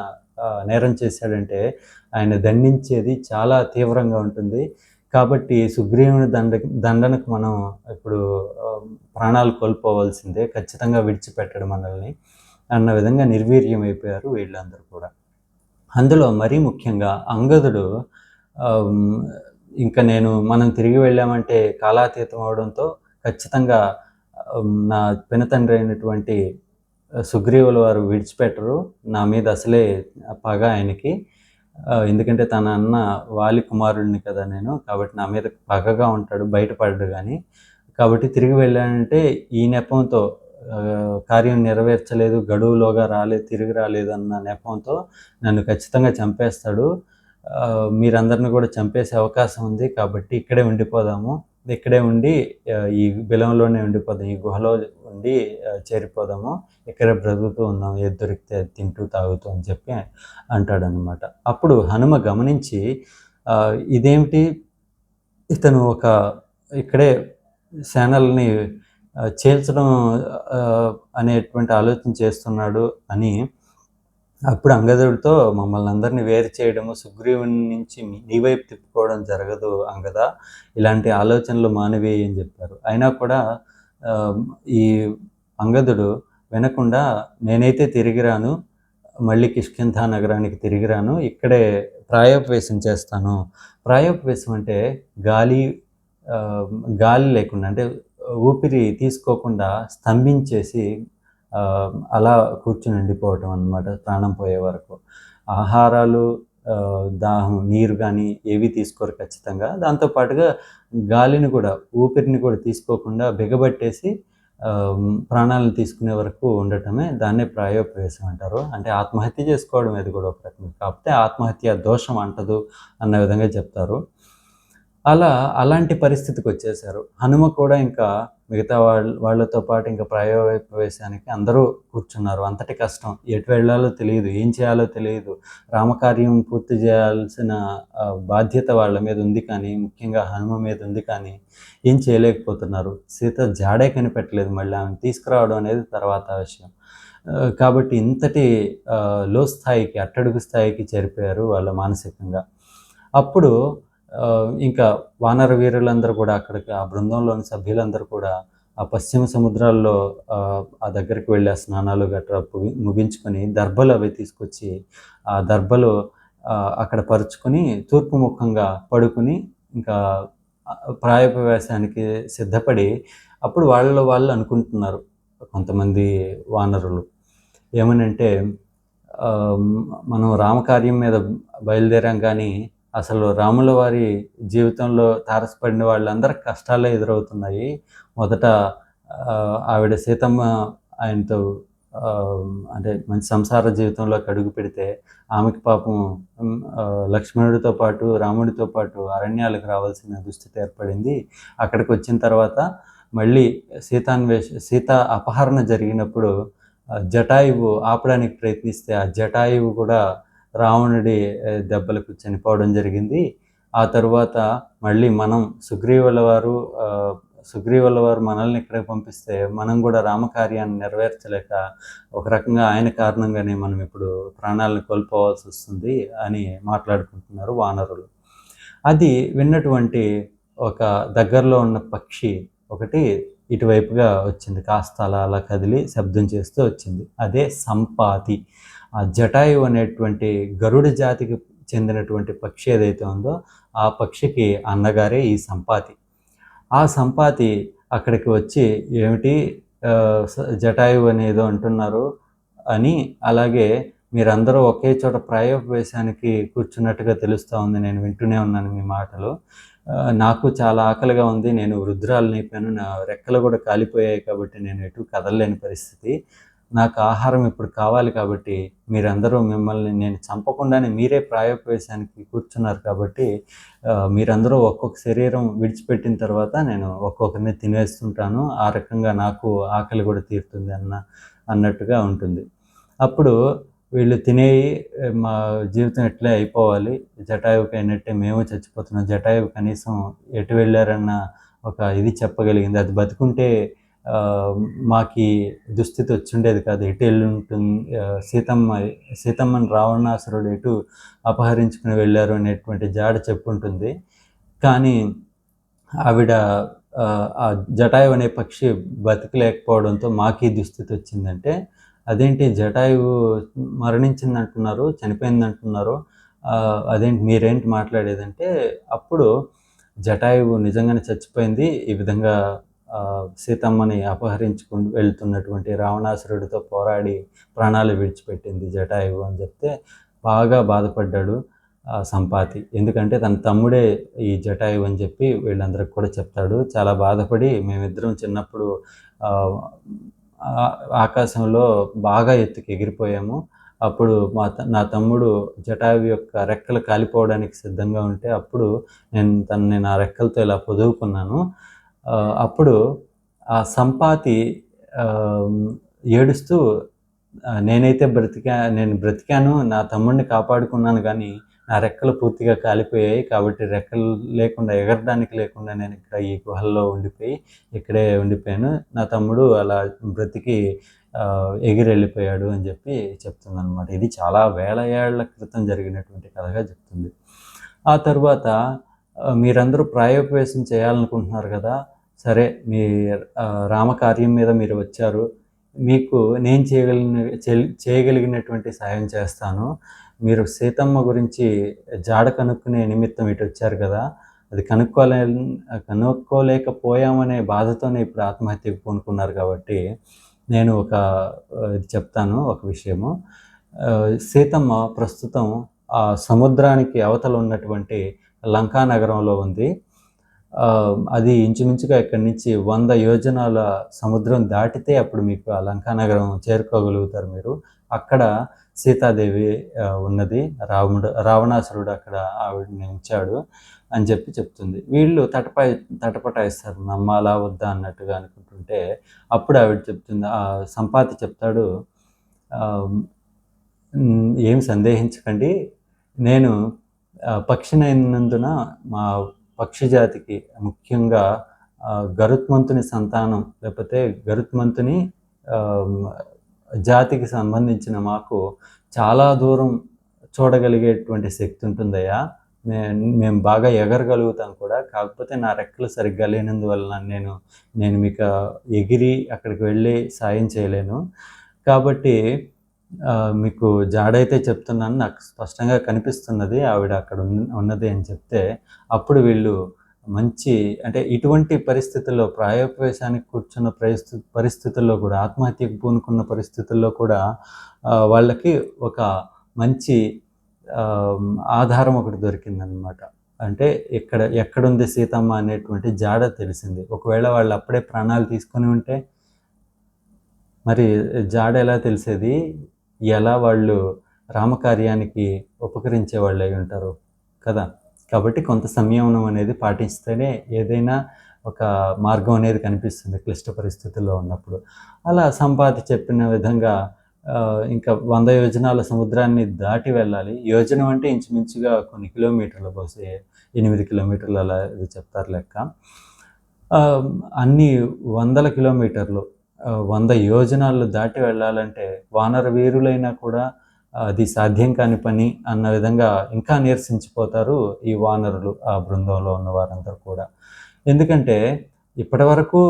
నేరం చేశాడంటే ఆయన దండించేది చాలా తీవ్రంగా ఉంటుంది. కాబట్టి సుగ్రీవుని దండనకు మనం ఇప్పుడు ప్రాణాలు కోల్పోవాల్సిందే, ఖచ్చితంగా విడిచిపెట్టడు మనల్ని అన్న విధంగా నిర్వీర్యం అయిపోయారు వీళ్ళందరూ కూడా. అందులో మరీ ముఖ్యంగా అంగదుడు ఇంకా మనం తిరిగి వెళ్ళామంటే కాలాతీతం అవడంతో ఖచ్చితంగా నా పినతండ్రి అయినటువంటి సుగ్రీవుల వారు విడిచిపెట్టరు. నా మీద అసలే పగ ఆయనకి. ఎందుకంటే తన అన్న వాలి కుమారుడిని కదా నేను, కాబట్టి నా మీద పగగా ఉంటాడు, బయటపడ్డు కానీ. కాబట్టి తిరిగి వెళ్ళానంటే ఈ నెపంతో కార్యం నెరవేర్చలేదు, గడువులోగా తిరిగి రాలేదు అన్న నెపంతో నన్ను ఖచ్చితంగా చంపేస్తాడు. మీరందరిని కూడా చంపేసే అవకాశం ఉంది. కాబట్టి ఇక్కడే ఉండిపోదాము, ఇక్కడే ఉండి ఈ బిలంలోనే ఉండిపోదాం, ఈ గుహలో ఉండి చేరిపోదాము, ఇక్కడే బ్రతుకుతూ ఉందాం, ఏది దొరికితే తింటూ తాగుతూ అని చెప్పి అంటాడనమాట. అప్పుడు హనుమ గమనించి ఇదేమిటి, ఇతను ఇక్కడే సేనల్ని చేల్చడం అనేటువంటి ఆలోచన చేస్తున్నాడు అని అప్పుడు అంగదుడితో మమ్మల్ని అందరినీ వేరు చేయడము, సుగ్రీవుని నుంచి నీ వైపు తిప్పుకోవడం జరగదు అంగద, ఇలాంటి ఆలోచనలు మానవేయి అని చెప్పారు. అయినా కూడా ఈ అంగదుడు వినకుండా నేనైతే తిరిగి రాను, మళ్ళీ కిష్కింధ నగరానికి తిరిగి రాను, ఇక్కడే ప్రాయోపవేశం చేస్తాను. ప్రాయోపవేశం అంటే గాలి లేకుండా, అంటే ఊపిరి తీసుకోకుండా స్తంభించేసి అలా కూర్చుని ఉండిపోవటం అన్నమాట ప్రాణం పోయే వరకు. ఆహారాలు, దాహం, నీరు కానీ ఏవి తీసుకోరు ఖచ్చితంగా. దాంతోపాటుగా గాలిని కూడా, ఊపిరిని కూడా తీసుకోకుండా బిగబట్టేసి ప్రాణాలను తీసుకునే వరకు ఉండటమే దాన్నే ప్రాయోపవేశం అంటారు. అంటే ఆత్మహత్య చేసుకోవడం ఇది కూడా ఒక రకం. కాకపోతే ఆత్మహత్య దోషం అంటదు అన్న విధంగా చెప్తారు. అలాంటి పరిస్థితికి వచ్చేసారు. హనుమ కూడా ఇంకా మిగతా వాళ్ళతో పాటు ఇంకా ప్రాయోపవేశానికి అందరూ కూర్చున్నారు. అంతటి కష్టం, ఎటు వెళ్ళాలో తెలియదు, ఏం చేయాలో తెలియదు. రామకార్యం పూర్తి చేయాల్సిన బాధ్యత వాళ్ళ మీద ఉంది, కానీ ముఖ్యంగా హనుమ మీద ఉంది, కానీ ఏం చేయలేకపోతున్నారు. సీత జాడే కనిపెట్టలేదు, మళ్ళీ ఆమెను తీసుకురావడం అనేది తర్వాత విషయం. కాబట్టి ఇంతటి లో స్థాయికి, అట్టడుగు స్థాయికి చేరిపోయారు వాళ్ళ మానసికంగా. అప్పుడు ఇంకా వానర వీరులందరూ కూడా అక్కడికి, ఆ బృందంలోని సభ్యులందరూ కూడా ఆ పశ్చిమ సముద్రాల్లో ఆ దగ్గరికి వెళ్ళి ఆ స్నానాలు గట్రా ముగించుకొని దర్భలు అవి తీసుకొచ్చి ఆ దర్భలు అక్కడ పరుచుకొని తూర్పు ముఖంగా పడుకుని ఇంకా ప్రాయోపవేశానికి సిద్ధపడి, అప్పుడు వాళ్ళు అనుకుంటున్నారు కొంతమంది వానరులు ఏమనంటే, మనం రామకార్యం మీద బయలుదేరాం కానీ అసలు రాముల వారి జీవితంలో తారసపడిన వాళ్ళందరికి కష్టాలే ఎదురవుతున్నాయి. మొదట ఆవిడ సీతమ్మ ఆయనతో అంటే మంచి సంసార జీవితంలోకి అడుగు పెడితే ఆమెకి పాపం లక్ష్మణుడితో పాటు రాముడితో పాటు అరణ్యాలకు రావాల్సిన దుస్థితి ఏర్పడింది. అక్కడికి వచ్చిన తర్వాత మళ్ళీ సీత అపహరణ జరిగినప్పుడు జటాయువు ఆపడానికి ప్రయత్నిస్తే ఆ జటాయువు కూడా రావణుడి దెబ్బలకు చనిపోవడం జరిగింది. ఆ తరువాత మళ్ళీ మనం సుగ్రీవుల వారు మనల్ని ఇక్కడికి పంపిస్తే మనం కూడా రామకార్యాన్ని నెరవేర్చలేక ఒక రకంగా ఆయన కారణంగానే మనం ఇప్పుడు ప్రాణాలను కోల్పోవాల్సి వస్తుంది అని మాట్లాడుకుంటున్నారు వానరులు. అది విన్నటువంటి ఒక దగ్గరలో ఉన్న పక్షి ఒకటి ఇటువైపుగా వచ్చింది, కాస్త అలా అలా కదిలి శబ్దం చేస్తూ వచ్చింది. అదే సంపాతి. ఆ జటాయు అనేటువంటి గరుడ జాతికి చెందినటువంటి పక్షి ఏదైతే ఉందో ఆ పక్షికి అన్నగారే ఈ సంపాతి. ఆ సంపాతి అక్కడికి వచ్చి ఏమిటి జటాయు అనేదో అంటున్నారు అని, అలాగే మీరందరూ ఒకే చోట ప్రాయోపవేశానికి కూర్చున్నట్టుగా తెలుస్తూ ఉంది, నేను వింటూనే ఉన్నాను మీ మాటలు. నాకు చాలా ఆకలిగా ఉంది, నేను వృద్ధురాలనైపోయాను, నా రెక్కలు కూడా కాలిపోయాయి కాబట్టి నేను ఎటు కదలలేని పరిస్థితి, నాకు ఆహారం ఇప్పుడు కావాలి కాబట్టి మీరందరూ మిమ్మల్ని నేను చంపకుండానే మీరే ప్రాయోపవేశానికి కూర్చున్నారు కాబట్టి మీరందరూ ఒక్కొక్క శరీరం విడిచిపెట్టిన తర్వాత నేను ఒక్కొక్కరిని తినేస్తుంటాను, ఆ రకంగా నాకు ఆకలి కూడా తీరుతుంది అన్నట్టుగా ఉంటుంది. అప్పుడు వీళ్ళు తినేయి మా జీవితం ఎట్లే అయిపోవాలి, జటాయువుకి అయినట్టే మేము చచ్చిపోతున్నాం, జటాయువు కనీసం ఎటు వెళ్ళారన్న ఒక ఇది చెప్పగలిగింది, అది బతుకుంటే మాకు దుస్థితి వచ్చిండేది కాదు, ఎటు వెళ్ళి ఉంటుంది, సీతమ్మని రావణాసురుడు ఎటు అపహరించుకుని వెళ్ళారు అనేటువంటి జాడ చెప్పుంటుంది. కానీ ఆవిడ ఆ జటాయువు అనే పక్షి బతికలేకపోవడంతో మాకు ఈ దుస్థితి వచ్చిందంటే, అదేంటి జటాయువు మరణించిందంటున్నారు, చనిపోయిందంటున్నారు, అదేంటి మీరేంటి మాట్లాడేదంటే, అప్పుడు జటాయువు నిజంగానే చచ్చిపోయింది, ఈ విధంగా సీతమ్మని అపహరించుకుని వెళ్తున్నటువంటి రావణాసురుడితో పోరాడి ప్రాణాలు విడిచిపెట్టింది జటాయువు అని చెప్తే బాగా బాధపడ్డాడు సంపాతి. ఎందుకంటే తన తమ్ముడే ఈ జటాయువు అని చెప్పి వీళ్ళందరికి కూడా చెప్తాడు. చాలా బాధపడి మేమిద్దరం చిన్నప్పుడు ఆకాశంలో బాగా ఎత్తుకి ఎగిరిపోయాము, అప్పుడు నా తమ్ముడు జటాయువు యొక్క రెక్కలు కాలిపోవడానికి సిద్ధంగా ఉంటే అప్పుడు నేను ఆ రెక్కలతో ఇలా పొదువుకున్నాను. అప్పుడు ఆ సంపాతి ఏడుస్తూ నేను బ్రతికాను, నా తమ్ముడిని కాపాడుకున్నాను, కానీ నా రెక్కలు పూర్తిగా కాలిపోయాయి కాబట్టి రెక్కలు లేకుండా ఎగరడానికి లేకుండా నేను ఇక్కడ ఈ గుహల్లో ఇక్కడే ఉండిపోయాను, నా తమ్ముడు అలా బ్రతికి ఎగిరి వెళ్ళిపోయాడు అని చెప్పి చెప్తుందన్నమాట. ఇది చాలా వేల ఏళ్ల క్రితం జరిగినటువంటి కథగా చెప్తుంది. ఆ తర్వాత మీరందరూ ప్రాయోపవేశం చేయాలనుకుంటున్నారు కదా, సరే మీ రామకార్యం మీద మీరు వచ్చారు, మీకు నేను చేయగలిగినటువంటి సాయం చేస్తాను, మీరు సీతమ్మ గురించి జాడ కనుక్కునే నిమిత్తం ఇటు వచ్చారు కదా, అది కనుక్కోలేకపోయామనే బాధతోనే ఇప్పుడు ఆత్మహత్యకు పూనుకున్నారు కాబట్టి నేను చెప్తాను ఒక విషయము. సీతమ్మ ప్రస్తుతం ఆ సముద్రానికి అవతల ఉన్నటువంటి లంకా నగరంలో ఉంది. అది ఇంచుమించుగా ఇక్కడి నుంచి 100 యోజనాల సముద్రం దాటితే అప్పుడు మీకు ఆ లంకా నగరం చేరుకోగలుగుతారు మీరు. అక్కడ సీతాదేవి ఉన్నది, రావణాసురుడు అక్కడ ఆవిడని ఉంచాడు అని చెప్తుంది. వీళ్ళు తటపటాయిస్తారు, నమ్మాలా వద్దా అన్నట్టుగా అనుకుంటుంటే అప్పుడు ఆవిడ చెప్తుంది, ఆ సంపాతి చెప్తాడు, ఏం సందేహించకండి, నేను పక్షినైనందున మా పక్షి జాతికి ముఖ్యంగా గరుత్మంతుని సంతానం లేకపోతే గరుత్మంతుని జాతికి సంబంధించిన మాకు చాలా దూరం చూడగలిగేటువంటి శక్తి ఉంటుందయ్యా, మేము బాగా ఎగరగలుగుతాం కూడా, కాకపోతే నా రెక్కలు సరిగ్గా లేనందువలన నేను మీకు ఎగిరి అక్కడికి వెళ్ళి సాయం చేయలేను, కాబట్టి మీకు జాడైతే చెప్తున్నాను, నాకు స్పష్టంగా కనిపిస్తున్నది ఆవిడ అక్కడ ఉన్నది అని చెప్తే అప్పుడు వీళ్ళు అంటే ఇటువంటి పరిస్థితుల్లో ప్రాయోపవేశానికి కూర్చున్న పరిస్థితుల్లో కూడా, ఆత్మహత్యకు పూనుకున్న పరిస్థితుల్లో కూడా వాళ్ళకి ఒక మంచి ఆధారం ఒకటి దొరికిందనమాట. అంటే ఎక్కడుంది సీతమ్మ అనేటువంటి జాడ తెలిసింది. ఒకవేళ వాళ్ళు అప్పుడే ప్రాణాలు తీసుకొని ఉంటే మరి జాడ ఎలా తెలిసేది? ఎలా వాళ్ళు రామకార్యానికి ఉపకరించేవాళ్ళు అయి ఉంటారు కదా! కాబట్టి కొంత సంయమనం అనేది పాటిస్తేనే ఏదైనా ఒక మార్గం అనేది కనిపిస్తుంది క్లిష్ట పరిస్థితుల్లో ఉన్నప్పుడు. అలా సంపాతి చెప్పిన విధంగా ఇంకా 100 యోజనాల సముద్రాన్ని దాటి వెళ్ళాలి. యోజనం అంటే ఇంచుమించుగా కొన్ని కిలోమీటర్లు, బహుశా 8 కిలోమీటర్లు అలా ఇది చెప్తారు లెక్క. అన్ని వందల కిలోమీటర్లు 100 యోజనాలు దాటి వెళ్ళాలంటే వానర వీరులైనా కూడా అది సాధ్యం కాని పని అన్న విధంగా ఇంకా నీరసించిపోతారు ఈ వానరులు, ఆ బృందంలో ఉన్న వారందరూ కూడా. ఎందుకంటే ఇప్పటివరకు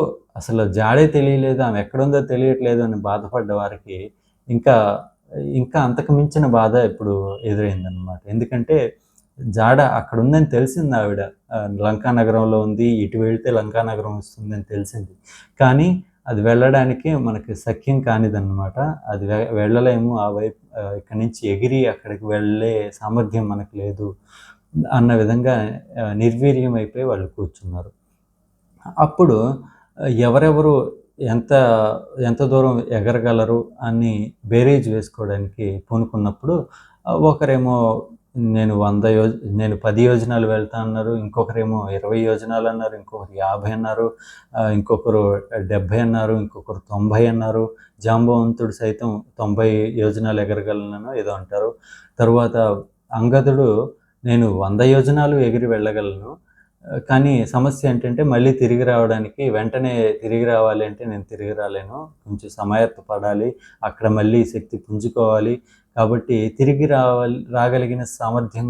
అసలు జాడే తెలియలేదు, ఆమె ఎక్కడుందో తెలియట్లేదు అని బాధపడ్డ వారికి ఇంకా ఇంకా అంతకు మించిన బాధ ఇప్పుడు ఎదురైందనమాట. ఎందుకంటే జాడ అక్కడుందని తెలిసింది ఆవిడ. లంకా నగరంలో ఉంది, ఇటు వెళ్తే లంకా నగరం వస్తుందని తెలిసింది. కానీ అది వెళ్ళడానికి మనకి సఖ్యం కానిదన్నమాట. అది వెళ్ళలేము, ఆ వైపు ఇక్కడి నుంచి ఎగిరి అక్కడికి వెళ్ళే సామర్థ్యం మనకు లేదు అన్న విధంగా నిర్వీర్యం అయిపోయి వాళ్ళు కూర్చున్నారు. అప్పుడు ఎవరెవరు ఎంత ఎంత దూరం ఎగరగలరు అని బేరీజ్ వేసుకోవడానికి పూనుకున్నప్పుడు ఒకరేమో నేను 10 యోజనాలు వెళ్తా అన్నారు, ఇంకొకరేమో 20 యోజనాలు అన్నారు, ఇంకొకరు 50 అన్నారు, ఇంకొకరు 70 అన్నారు, ఇంకొకరు 90 అన్నారు. జాంబవంతుడు సైతం 90 యోజనాలు ఎగరగలనో ఏదో అంటారు. తరువాత అంగదుడు నేను 100 యోజనాలు ఎగిరి వెళ్ళగలను, కానీ సమస్య ఏంటంటే మళ్ళీ తిరిగి రావడానికి వెంటనే తిరిగి రావాలి అంటే నేను తిరిగి రాలేను, కొంచెం సమాయత్త పడాలి, అక్కడ మళ్ళీ శక్తి పుంజుకోవాలి. కాబట్టి తిరిగి రాగలిగిన సామర్థ్యం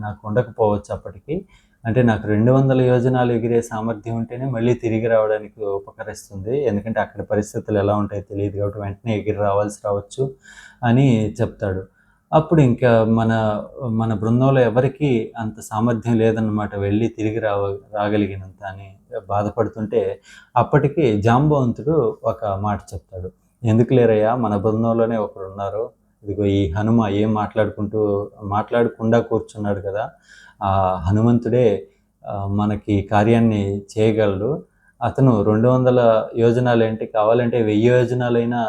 నాకు ఉండకపోవచ్చు అప్పటికి. అంటే నాకు 200 యోజనాలు ఎగిరే సామర్థ్యం ఉంటేనే మళ్ళీ తిరిగి రావడానికి ఉపకరిస్తుంది. ఎందుకంటే అక్కడ పరిస్థితులు ఎలా ఉంటాయో తెలియదు కాబట్టి వెంటనే ఎగిరి రావచ్చు అని చెప్తాడు. అప్పుడు ఇంకా మన బృందంలో ఎవరికీ అంత సామర్థ్యం లేదన్నమాట, వెళ్ళి తిరిగి రాగలిగినంత అని బాధపడుతుంటే అప్పటికి జాంబవంతుడు ఒక మాట చెప్తాడు. ఎందుకు లేరయ్యా, మన బృందంలోనే ఒకరున్నారు, ఇదిగో ఈ హనుమ ఏం మాట్లాడకుండా కూర్చున్నాడు కదా, ఆ హనుమంతుడే మనకి కార్యాన్ని చేయగలడు. అతను 200 యోజనాలు ఏంటి, కావాలంటే 1000 యోజనాలైనా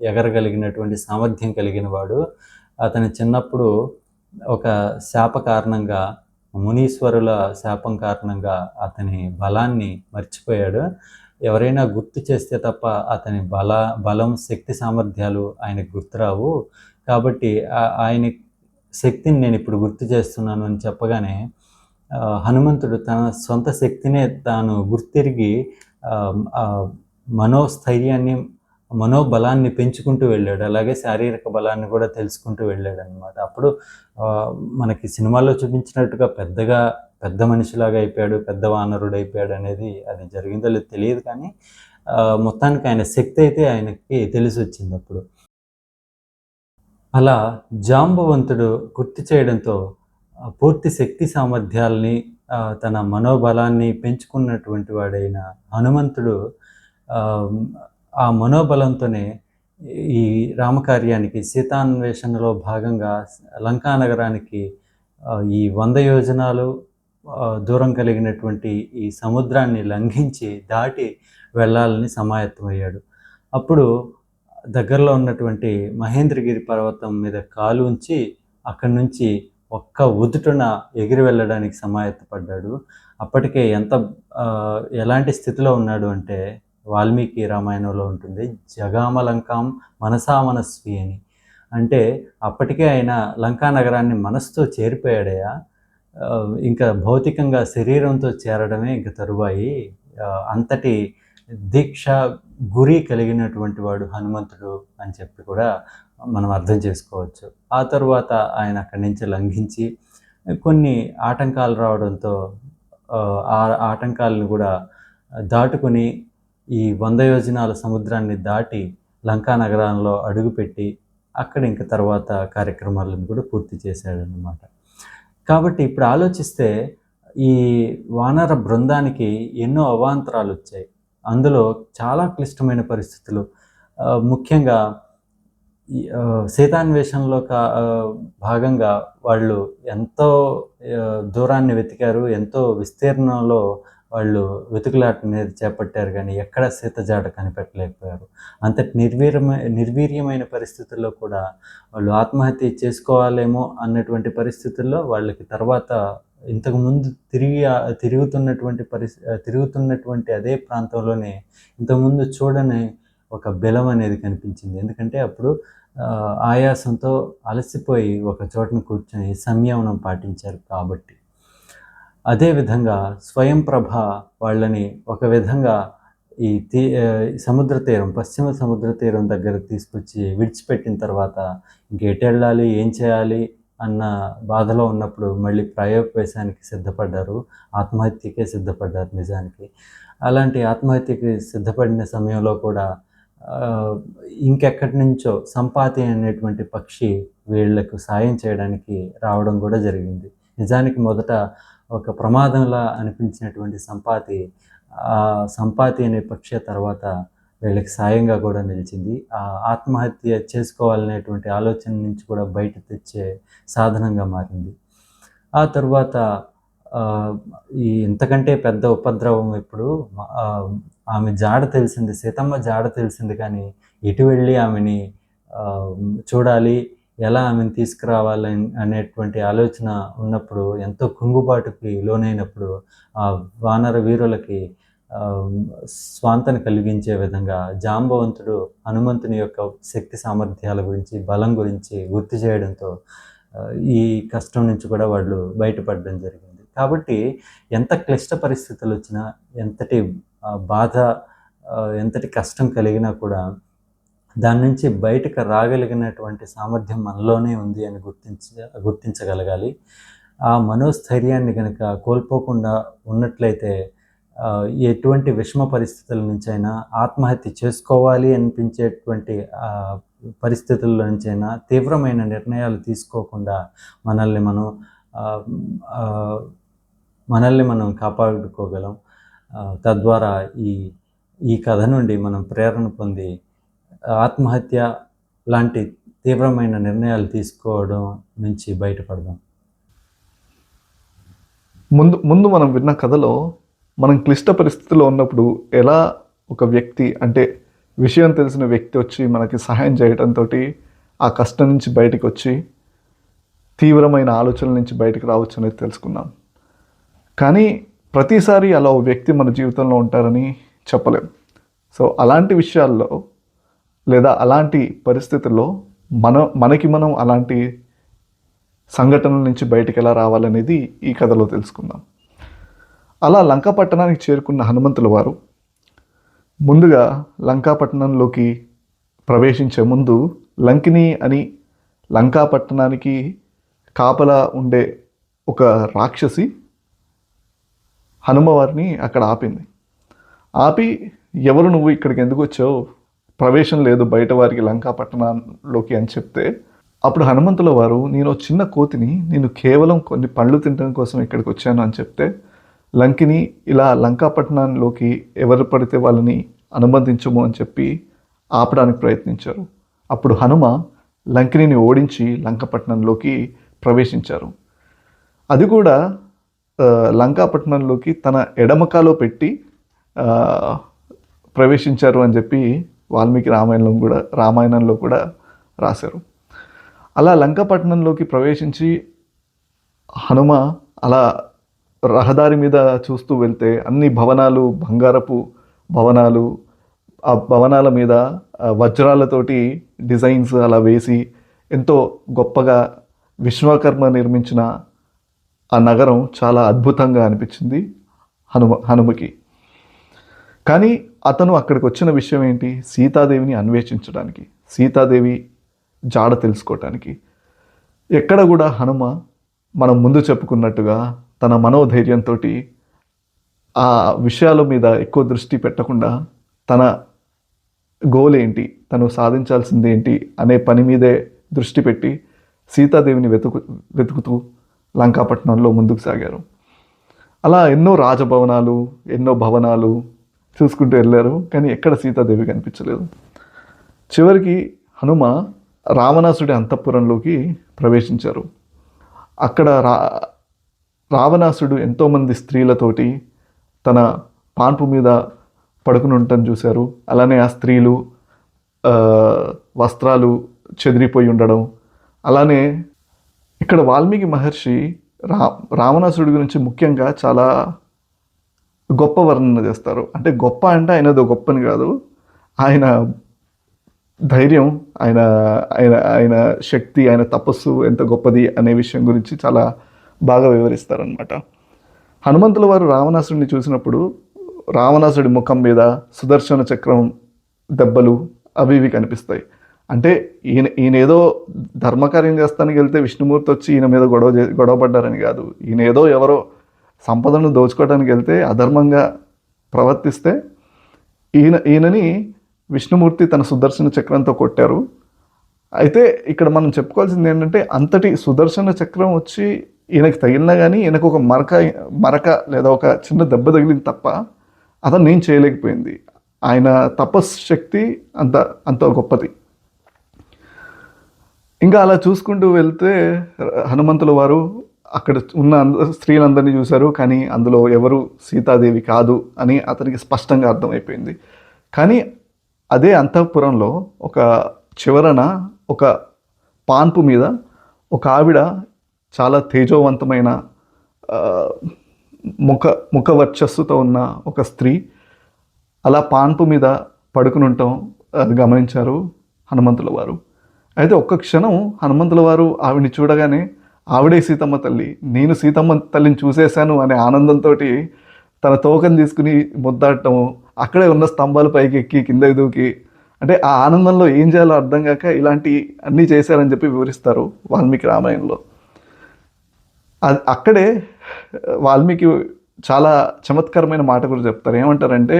ఎగరగలిగినటువంటి సామర్థ్యం కలిగిన వాడు. అతని చిన్నప్పుడు ఒక శాప కారణంగా, మునీశ్వరుల శాపం కారణంగా అతని బలాన్ని మర్చిపోయాడు. ఎవరైనా గుర్తు చేస్తే తప్ప అతని బలం శక్తి సామర్థ్యాలు ఆయనకు గుర్తురావు. కాబట్టి ఆయన శక్తిని నేను ఇప్పుడు గుర్తు చేస్తున్నాను అని చెప్పగానే హనుమంతుడు తన సొంత శక్తినే తాను గుర్తిరిగి మనోస్థైర్యాన్ని, మనోబలాన్ని పెంచుకుంటూ వెళ్ళాడు. అలాగే శారీరక బలాన్ని కూడా తెలుసుకుంటూ వెళ్ళాడు అనమాట. అప్పుడు మనకి సినిమాల్లో చూపించినట్టుగా పెద్ద మనిషిలాగా అయిపోయాడు, పెద్ద వానరుడు అయిపోయాడు అనేది అది జరిగిందో లేదో తెలియదు. కానీ మొత్తానికి ఆయన శక్తి అయితే ఆయనకి తెలిసి వచ్చింది అప్పుడు. అలా జాంబవంతుడు గుర్తు చేయడంతో పూర్తి శక్తి సామర్థ్యాలని, తన మనోబలాన్ని పెంచుకున్నటువంటి వాడైన హనుమంతుడు ఆ మనోబలంతోనే ఈ రామకార్యానికి, సీతాన్వేషణలో భాగంగా లంకా నగరానికి ఈ 100 యోజనాలు దూరం కలిగినటువంటి ఈ సముద్రాన్ని లంఘించి దాటి వెళ్ళాలని సమాయత్తమయ్యాడు. అప్పుడు దగ్గరలో ఉన్నటువంటి మహేంద్రగిరి పర్వతం మీద కాలు ఉంచి అక్కడి నుంచి ఒక్క ఉదుటున ఎగిరి వెళ్ళడానికి సమాయత్తపడ్డాడు. అప్పటికే ఎలాంటి స్థితిలో ఉన్నాడు అంటే వాల్మీకి రామాయణంలో ఉంటుంది, జగామలంకాం మనసా మనస్వి అని. అంటే అప్పటికే ఆయన లంకా నగరాన్ని మనసుతో చేరిపోయాడయా, ఇంకా భౌతికంగా శరీరంతో చేరడమే ఇంక తరువాయి. అంతటి దీక్ష గురి కలిగినటువంటి వాడు హనుమంతుడు అని చెప్పి కూడా మనం అర్థం చేసుకోవచ్చు. ఆ తరువాత ఆయన అక్కడి నుంచి లంఘించి కొన్ని ఆటంకాలు రావడంతో ఆ ఆటంకాలను కూడా దాటుకొని ఈ 100 యోజనాల సముద్రాన్ని దాటి లంకా నగరంలో అడుగుపెట్టి అక్కడ ఇంక తర్వాత కార్యక్రమాలను కూడా పూర్తి చేశాడనమాట. కాబట్టి ఇప్పుడు ఆలోచిస్తే ఈ వానర బృందానికి ఎన్నో అవాంతరాలు వచ్చాయి. అందులో చాలా క్లిష్టమైన పరిస్థితులు, ముఖ్యంగా సీతాన్వేషణలో భాగంగా వాళ్ళు ఎంతో దూరాన్ని వెతికారు, ఎంతో విస్తీర్ణంలో వాళ్ళు వెతుకులాట అనేది చేపట్టారు, కానీ ఎక్కడ సీత జాడ కనిపెట్టలేకపోయారు. అంతటి నిర్వీర్యమైన పరిస్థితుల్లో కూడా వాళ్ళు ఆత్మహత్య చేసుకోవాలేమో అన్నటువంటి పరిస్థితుల్లో వాళ్ళకి తర్వాత ఇంతకుముందు తిరుగుతున్నటువంటి అదే ప్రాంతంలోనే ఇంతకుముందు చూడని ఒక బెలం అనేది కనిపించింది. ఎందుకంటే అప్పుడు ఆయాసంతో అలసిపోయి ఒక చోటన కూర్చొని సంయమనం పాటించారు కాబట్టి. అదేవిధంగా స్వయంప్రభ వాళ్ళని ఒక విధంగా ఈ సముద్ర తీరం, పశ్చిమ సముద్ర తీరం దగ్గర తీసుకొచ్చి విడిచిపెట్టిన తర్వాత ఇంకెటు వెళ్ళాలి, ఏం చేయాలి అన్న బాధలో ఉన్నప్పుడు మళ్ళీ ప్రయోగవేశానికి సిద్ధపడ్డారు, ఆత్మహత్యకే సిద్ధపడ్డారు నిజానికి. అలాంటి ఆత్మహత్యకి సిద్ధపడిన సమయంలో కూడా ఇంకెక్కడి నుంచో సంపాతి అనేటువంటి పక్షి వీళ్లకు సాయం చేయడానికి రావడం కూడా జరిగింది. నిజానికి మొదట ఒక ప్రమాదంలా అనిపించినటువంటి సంపాతి అనే పక్షి తర్వాత వీళ్ళకి సాయంగా కూడా నిలిచింది. ఆత్మహత్య చేసుకోవాలనేటువంటి ఆలోచన నుంచి కూడా బయట తెచ్చే సాధనంగా మారింది. ఆ తర్వాత ఈ ఇంతకంటే పెద్ద ఉపద్రవం ఇప్పుడు ఆమె జాడ తెలిసింది, సీతమ్మ జాడ తెలిసింది, కానీ ఎటు వెళ్ళి ఆమెని చూడాలి, ఎలా ఆమెను తీసుకురావాలి అనేటువంటి ఆలోచన ఉన్నప్పుడు, ఎంతో కుంగుబాటుకి లోనైనప్పుడు ఆ వానర వీరులకి స్వాంతన కలిగించే విధంగా జాంబవంతుడు హనుమంతుని యొక్క శక్తి సామర్థ్యాల గురించి, బలం గురించి గుర్తు చేయడంతో ఈ కష్టం నుంచి కూడా వాళ్ళు బయటపడడం జరిగింది. కాబట్టి ఎంత క్లిష్ట పరిస్థితులు వచ్చినా, ఎంతటి బాధ, ఎంతటి కష్టం కలిగినా కూడా దాని నుంచి బయటకు రాగలిగినటువంటి సామర్థ్యం మనలోనే ఉంది అని గుర్తించగలగాలి. ఆ మనోస్థైర్యాన్ని కనుక కోల్పోకుండా ఉన్నట్లయితే ఎటువంటి విషమ పరిస్థితుల నుంచైనా, ఆత్మహత్య చేసుకోవాలి అనిపించేటువంటి పరిస్థితుల్లో నుంచైనా తీవ్రమైన నిర్ణయాలు తీసుకోకుండా మనల్ని మనం కాపాడుకోగలం. తద్వారా ఈ కథ నుండి మనం ప్రేరణ పొంది ఆత్మహత్య లాంటి తీవ్రమైన నిర్ణయాలు తీసుకోవడం నుంచి బయటపడదాం. ముందు మనం విన్న కథలో మనం క్లిష్ట పరిస్థితుల్లో ఉన్నప్పుడు ఎలా ఒక వ్యక్తి, అంటే విషయం తెలిసిన వ్యక్తి వచ్చి మనకి సహాయం చేయడంతో ఆ కష్టం నుంచి బయటకు వచ్చి తీవ్రమైన ఆలోచనల నుంచి బయటకు రావచ్చు అనేది తెలుసుకున్నాం. కానీ ప్రతిసారి అలా ఒక వ్యక్తి మన జీవితంలో ఉంటారని చెప్పలేం. సో అలాంటి విషయాల్లో లేదా అలాంటి పరిస్థితుల్లో మనకి మనం అలాంటి సంఘటనల నుంచి బయటికి ఎలా రావాలనేది ఈ కథలో తెలుసుకుందాం. అలా లంకాపట్టణానికి చేరుకున్న హనుమంతుల వారు ముందుగా లంకాపట్టణంలోకి ప్రవేశించే ముందు లంకిని అని లంకాపట్టణానికి కాపలా ఉండే ఒక రాక్షసి హనుమవారిని అక్కడ ఆపి ఎవరు నువ్వు ఇక్కడికి ఎందుకు వచ్చావు, ప్రవేశం లేదు బయట వారికి లంకాపట్టణంలోకి అని చెప్తే, అప్పుడు హనుమంతుల వారు నేను చిన్న కోతిని, నేను కేవలం కొన్ని పళ్ళు తినడం కోసం ఇక్కడికి వచ్చాను అని చెప్తే, లంకిని ఇలా లంకాపట్టణంలోకి ఎవరు పడితే వాళ్ళని అనుమతించము అని చెప్పి ఆపడానికి ప్రయత్నించారు. అప్పుడు హనుమ లంకిని ఓడించి లంకాపట్టణంలోకి ప్రవేశించారు. అది కూడా లంకాపట్టణంలోకి తన ఎడమకాలో పెట్టి ప్రవేశించారు అని చెప్పి వాల్మీకి రామాయణంలో కూడా రాశారు. అలా లంకాపట్టణంలోకి ప్రవేశించి హనుమ అలా రహదారి మీద చూస్తూ వెళ్తే అన్ని భవనాలు, బంగారపు భవనాలు, ఆ భవనాల మీద వజ్రాలతోటి డిజైన్స్ అలా వేసి ఎంతో గొప్పగా విశ్వకర్మ నిర్మించిన ఆ నగరం చాలా అద్భుతంగా అనిపించింది హనుమకి. కానీ అతను అక్కడికి వచ్చిన విషయం ఏంటి? సీతాదేవిని అన్వేషించడానికి, సీతాదేవి జాడ తెలుసుకోవటానికి. ఎక్కడ కూడా హనుమ మనం ముందు చెప్పుకున్నట్టుగా తన మనోధైర్యంతో ఆ విషయాల మీద ఎక్కువ దృష్టి పెట్టకుండా తన గోల్ ఏంటి, తను సాధించాల్సింది ఏంటి అనే పని మీదే దృష్టి పెట్టి సీతాదేవిని వెతుకుతూ లంకాపట్టణంలో ముందుకు సాగారు. అలా ఎన్నో రాజభవనాలు, ఎన్నో భవనాలు చూసుకుంటూ వెళ్ళారు, కానీ ఎక్కడ సీతాదేవి కనిపించలేదు. చివరికి హనుమ రావణాసుడి అంతఃపురంలోకి ప్రవేశించారు. అక్కడ రావణాసుడు ఎంతోమంది స్త్రీలతోటి తన పాన్పు మీద పడుకుని ఉండటం చూశారు. అలానే ఆ స్త్రీలు వస్త్రాలు చెదిరిపోయి ఉండడం. అలానే ఇక్కడ వాల్మీకి మహర్షి రావణాసుడి గురించి ముఖ్యంగా చాలా గొప్ప వర్ణన చేస్తారు. అంటే గొప్ప అంటే ఆయనదో గొప్పని కాదు, ఆయన ధైర్యం, ఆయన ఆయన ఆయన శక్తి, ఆయన తపస్సు ఎంత గొప్పది అనే విషయం గురించి చాలా బాగా వివరిస్తారనమాట. హనుమంతుల వారు రావణాసుడిని చూసినప్పుడు రావణాసుడి ముఖం మీద సుదర్శన చక్రం దెబ్బలు అవి ఇవి కనిపిస్తాయి. అంటే ఈయన ఏదో ధర్మకార్యం చేస్తానికి వెళ్తే విష్ణుమూర్తి వచ్చి ఈయన మీద గొడవ పడ్డారని కాదు. ఈయన ఏదో ఎవరో సంపదను దోచుకోవడానికి వెళ్తే అధర్మంగా ప్రవర్తిస్తే ఈయనని విష్ణుమూర్తి తన సుదర్శన చక్రంతో కొట్టారు. అయితే ఇక్కడ మనం చెప్పుకోవాల్సింది ఏంటంటే అంతటి సుదర్శన చక్రం వచ్చి ఈయనకి తగిలినా కానీ ఈయనకు ఒక మరక లేదా ఒక చిన్న దెబ్బ తగిలింది తప్ప అతను నేను చేయలేకపోయింది. ఆయన తపశ్శక్తి అంత గొప్పది. ఇంకా అలా చూసుకుంటూ వెళ్తే హనుమంతుల వారు అక్కడ ఉన్న స్త్రీలందరినీ చూశారు, కానీ అందులో ఎవరు సీతాదేవి కాదు అని అతనికి స్పష్టంగా అర్థమైపోయింది. కానీ అదే అంతఃపురంలో ఒక చివరన ఒక పాన్పు మీద ఒక ఆవిడ చాలా తేజోవంతమైన ముఖ వర్చస్సుతో ఉన్న ఒక స్త్రీ అలా పాన్పు మీద పడుకుని ఉండటం గమనించారు హనుమంతుల వారు. అయితే ఒక్క క్షణం హనుమంతుల వారు ఆవిడని చూడగానే ఆవిడే సీతమ్మ తల్లి, నేను సీతమ్మ తల్లిని చూసేశాను అనే ఆనందంతో తన తోకను తీసుకుని ముద్దాడటం, అక్కడే ఉన్న స్తంభాలు పైకి ఎక్కి కిందకి దూకి, అంటే ఆ ఆనందంలో ఏం చేయాలో అర్థం కాక ఇలాంటి అన్నీ చేశారని చెప్పి వివరిస్తారు వాల్మీకి రామాయణంలో. అక్కడే వాల్మీకి చాలా చమత్కరమైన మాట కూడా చెప్తారు. ఏమంటారంటే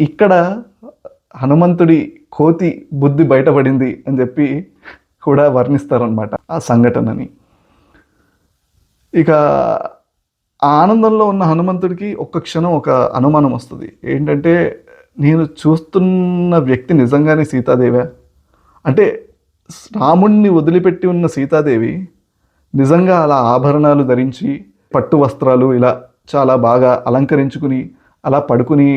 ఇక్కడ హనుమంతుడి కోతి బుద్ధి బయటపడింది అని చెప్పి కూడా వర్ణిస్తారనమాట ఆ సంఘటనని. ఇక ఆ ఆనందంలో ఉన్న హనుమంతుడికి ఒక్క క్షణం ఒక అనుమానం వస్తుంది. ఏంటంటే నేను చూస్తున్న వ్యక్తి నిజంగానే సీతాదేవా? అంటే రాముణ్ణి వదిలిపెట్టి ఉన్న సీతాదేవి నిజంగా అలా ఆభరణాలు ధరించి పట్టు వస్త్రాలు ఇలా చాలా బాగా అలంకరించుకుని అలా పడుకుని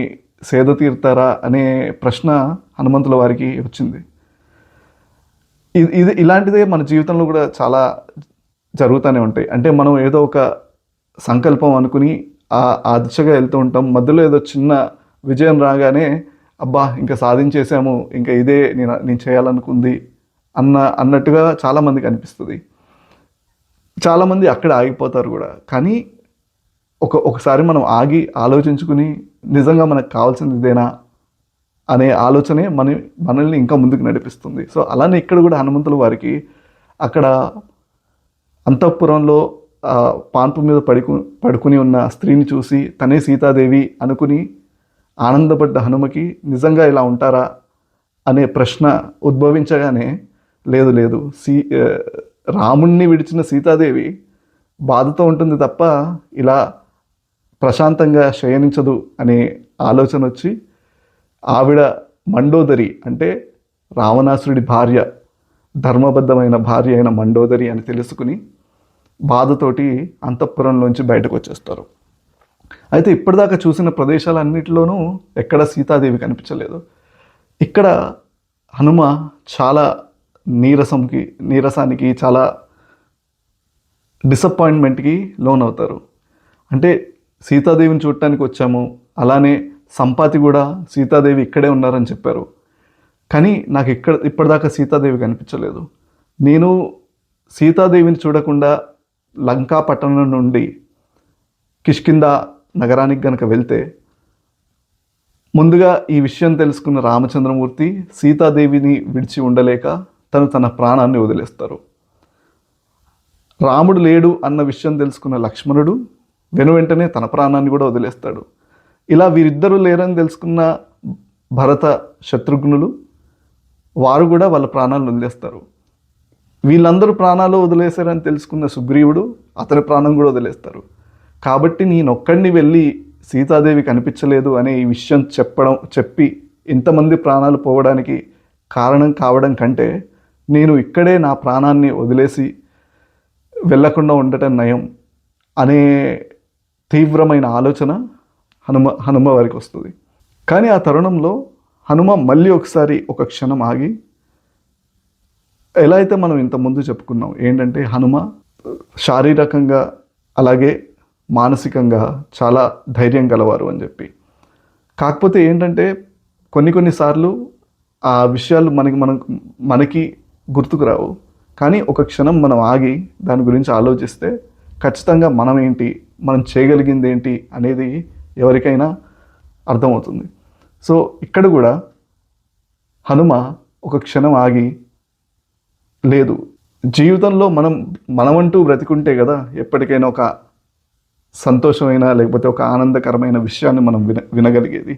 సేద తీరుతారా అనే ప్రశ్న హనుమంతుల వారికి వచ్చింది. ఇది ఇలాంటిదే మన జీవితంలో కూడా చాలా జరుగుతూనే ఉంటాయి. అంటే మనం ఏదో ఒక సంకల్పం అనుకుని ఆ దిశగా వెళ్తూ ఉంటాం. మధ్యలో ఏదో చిన్న విజయం రాగానే అబ్బా ఇంకా సాధించేసాము, ఇంకా ఇదే నేను చేయాలనుకుంది అన్నట్టుగా చాలామందికి అనిపిస్తుంది. చాలామంది అక్కడ ఆగిపోతారు కూడా. కానీ ఒకసారి మనం ఆగి ఆలోచించుకుని నిజంగా మనకు కావాల్సింది ఇదేనా అనే ఆలోచనే మనల్ని ఇంకా ముందుకు నడిపిస్తుంది. సో అలానే ఇక్కడ కూడా హనుమంతుల వారికి అక్కడ అంతఃపురంలో పాన్పు మీద పడుకుని ఉన్న స్త్రీని చూసి తనే సీతాదేవి అనుకుని ఆనందపడ్డ హనుమకి నిజంగా ఇలా ఉంటారా అనే ప్రశ్న ఉద్భవించగానే లేదు రాముణ్ణి విడిచిన సీతాదేవి బాధతో ఉంటుంది తప్ప ఇలా ప్రశాంతంగా శయనించదు అనే ఆలోచన వచ్చి ఆవిడ మండోదరి అంటే రావణాసురుడి భార్య, ధర్మబద్ధమైన భార్య అయిన మండోదరి అని తెలుసుకుని బాధతోటి అంతఃపురంలోంచి బయటకు వచ్చేస్తారు. అయితే ఇప్పటిదాకా చూసిన ప్రదేశాలన్నిటిలోనూ ఎక్కడ సీతాదేవి కనిపించలేదు. ఇక్కడ హనుమ చాలా నీరసానికి చాలా డిసప్పాయింట్మెంట్కి లోనవుతారు. అంటే సీతాదేవిని చూడటానికి వచ్చాము, అలానే సంపాతి కూడా సీతాదేవి ఇక్కడే ఉన్నారని చెప్పారు, కానీ నాకు ఇప్పటిదాకా సీతాదేవి కనిపించలేదు. నేను సీతాదేవిని చూడకుండా లంకా పట్టణం నుండి కిష్కింద నగరానికి గనక వెళ్తే ముందుగా ఈ విషయం తెలుసుకున్న రామచంద్రమూర్తి సీతాదేవిని విడిచి ఉండలేక తన ప్రాణాన్ని వదిలేస్తారు. రాముడు లేడు అన్న విషయం తెలుసుకున్న లక్ష్మణుడు వెనువెంటనే తన ప్రాణాన్ని కూడా వదిలేస్తాడు. ఇలా వీరిద్దరూ లేరని తెలుసుకున్న భరత శత్రుఘ్నులు వారు కూడా వాళ్ళ ప్రాణాలను వదిలేస్తారు. వీళ్ళందరూ ప్రాణాలు వదిలేశారని తెలుసుకున్న సుగ్రీవుడు అతని ప్రాణం కూడా వదిలేస్తారు. కాబట్టి నేనొక్కడిని వెళ్ళి సీతాదేవి కనిపించలేదు అనే ఈ విషయం చెప్పి ఇంతమంది ప్రాణాలు పోవడానికి కారణం కావడం కంటే నేను ఇక్కడే నా ప్రాణాన్ని వదిలేసి వెళ్ళకుండా ఉండటం నయం అనే తీవ్రమైన ఆలోచన హనుమ వారికి వస్తుంది. కానీ ఆ తరుణంలో హనుమ మళ్ళీ ఒకసారి ఒక క్షణం ఆగి, ఎలా అయితే మనం ఇంతకుముందు చెప్పుకున్నాం ఏంటంటే హనుమ శారీరకంగా అలాగే మానసికంగా చాలా ధైర్యం గలవారు అని చెప్పి. కాకపోతే ఏంటంటే కొన్నిసార్లు ఆ విషయాలు మనకి గుర్తుకు రావు. కానీ ఒక క్షణం మనం ఆగి దాని గురించి ఆలోచిస్తే ఖచ్చితంగా మనం ఏంటి, మనం చేయగలిగింది ఏంటి అనేది ఎవరికైనా అర్థమవుతుంది. సో ఇక్కడ కూడా హనుమ ఒక క్షణం ఆగి, లేదు జీవితంలో మనమంటూ బ్రతికుంటే కదా ఎప్పటికైనా ఒక సంతోషమైన లేకపోతే ఒక ఆనందకరమైన విషయాన్ని మనం వినగలిగేది.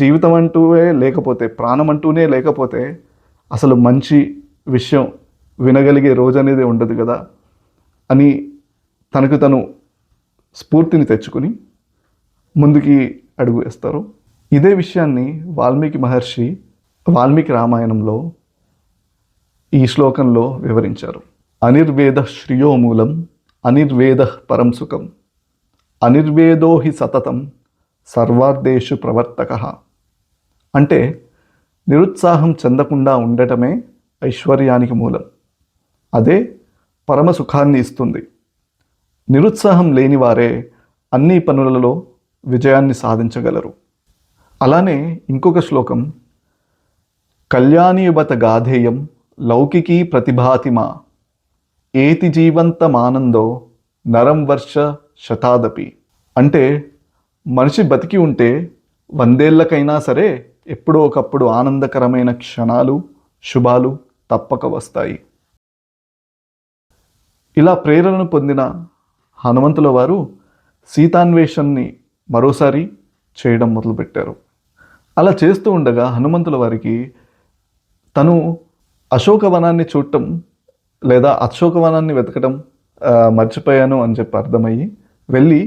జీవితం అంటూనే లేకపోతే, ప్రాణం అంటూనే లేకపోతే అసలు మంచి విషయం వినగలిగే రోజు అనేది ఉండదు కదా అని తనకు తను స్ఫూర్తిని తెచ్చుకుని ముందుకి అడుగు వేస్తారు. ఇదే విషయాన్ని వాల్మీకి మహర్షి వాల్మీకి రామాయణంలో ఈ శ్లోకంలో వివరించారు. అనిర్వేద శ్రియో మూలం అనిర్వేద పరం సుఖం అనిర్వేదో హి సతతం సర్వార్దేషు ప్రవర్తక. అంటే నిరుత్సాహం చెందకుండా ఉండటమే ఐశ్వర్యానికి మూలం, అదే పరమ సుఖాన్ని ఇస్తుంది. నిరుత్సాహం లేని వారే అన్ని పనులలో విజయాన్ని సాధించగలరు. అలానే ఇంకొక శ్లోకం, కళ్యాణీయుబత గాధేయం లౌకికీ ప్రతిభాతిమా ఏతి జీవంతమానందో నరం వర్ష శతాదపి. అంటే మనిషి బతికి ఉంటే 100 ఏళ్లకైనా సరే ఎప్పుడో ఒకప్పుడు ఆనందకరమైన క్షణాలు శుభాలు తప్పక వస్తాయి. ఇలా ప్రేరణ పొందిన హనుమంతుల వారు సీతాన్వేషణని మరోసారి చేయడం మొదలుపెట్టారు. అలా చేస్తూ ఉండగా హనుమంతుల వారికి తను అశోకవనాన్ని చూడటం లేదా అశోకవనాన్ని వెతకడం మర్చిపోయాను అని చెప్పి అర్థమయ్యి వెళ్ళి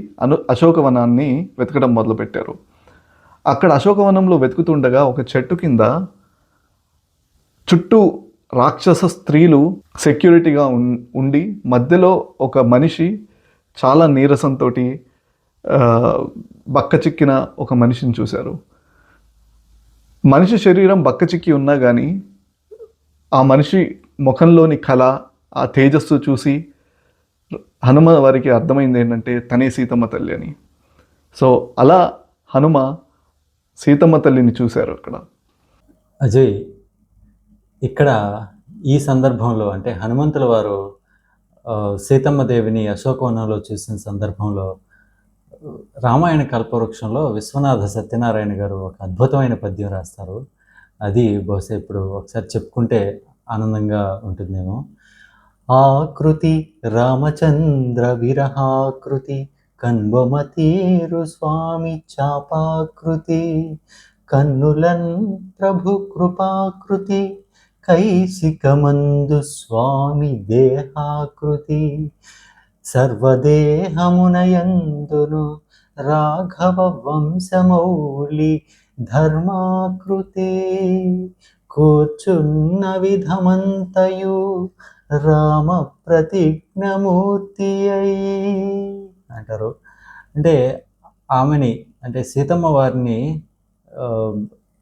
అశోకవనాన్ని వెతకడం మొదలుపెట్టారు. అక్కడ అశోకవనంలో వెతుకుతుండగా ఒక చెట్టు కింద చుట్టూ రాక్షస స్త్రీలు సెక్యూరిటీగా ఉండి మధ్యలో ఒక మనిషి చాలా నీరసంతో బక్కచిక్కిన ఒక మనిషిని చూశారు. మనిషి శరీరం బక్కచిక్కి ఉన్నా కానీ ఆ మనిషి ముఖంలోని కళ, ఆ తేజస్సు చూసి హనుమ వారికి అర్థమైంది ఏంటంటే తనే సీతమ్మ తల్లి అని. సో అలా హనుమ సీతమ్మ తల్లిని చూశారు అక్కడ. అజయ్, ఇక్కడ ఈ సందర్భంలో అంటే హనుమంతుల వారు సీతమ్మ దేవిని అశోకవనంలో చూసిన సందర్భంలో రామాయణ కల్పవృక్షంలో విశ్వనాథ సత్యనారాయణ గారు ఒక అద్భుతమైన పద్యం రాస్తారు. అది బహుశా ఇప్పుడు ఒకసారి చెప్పుకుంటే ఆనందంగా ఉంటుందేమో. ఆకృతి రామచంద్ర విరహాకృతి కన్వమతీరు స్వామి చాపాకృతి కన్నులన్ ప్రభు కృపాకృతి కైసికమందు స్వామి దేహాకృతి సర్వదేహమునయందును రాఘవ వంశమౌళి ధర్మాకృతి కూర్చున్న విధమంతయు రామ ప్రతిజ్ఞమూర్తి అయి అంటారు. అంటే ఆమెని అంటే సీతమ్మ వారిని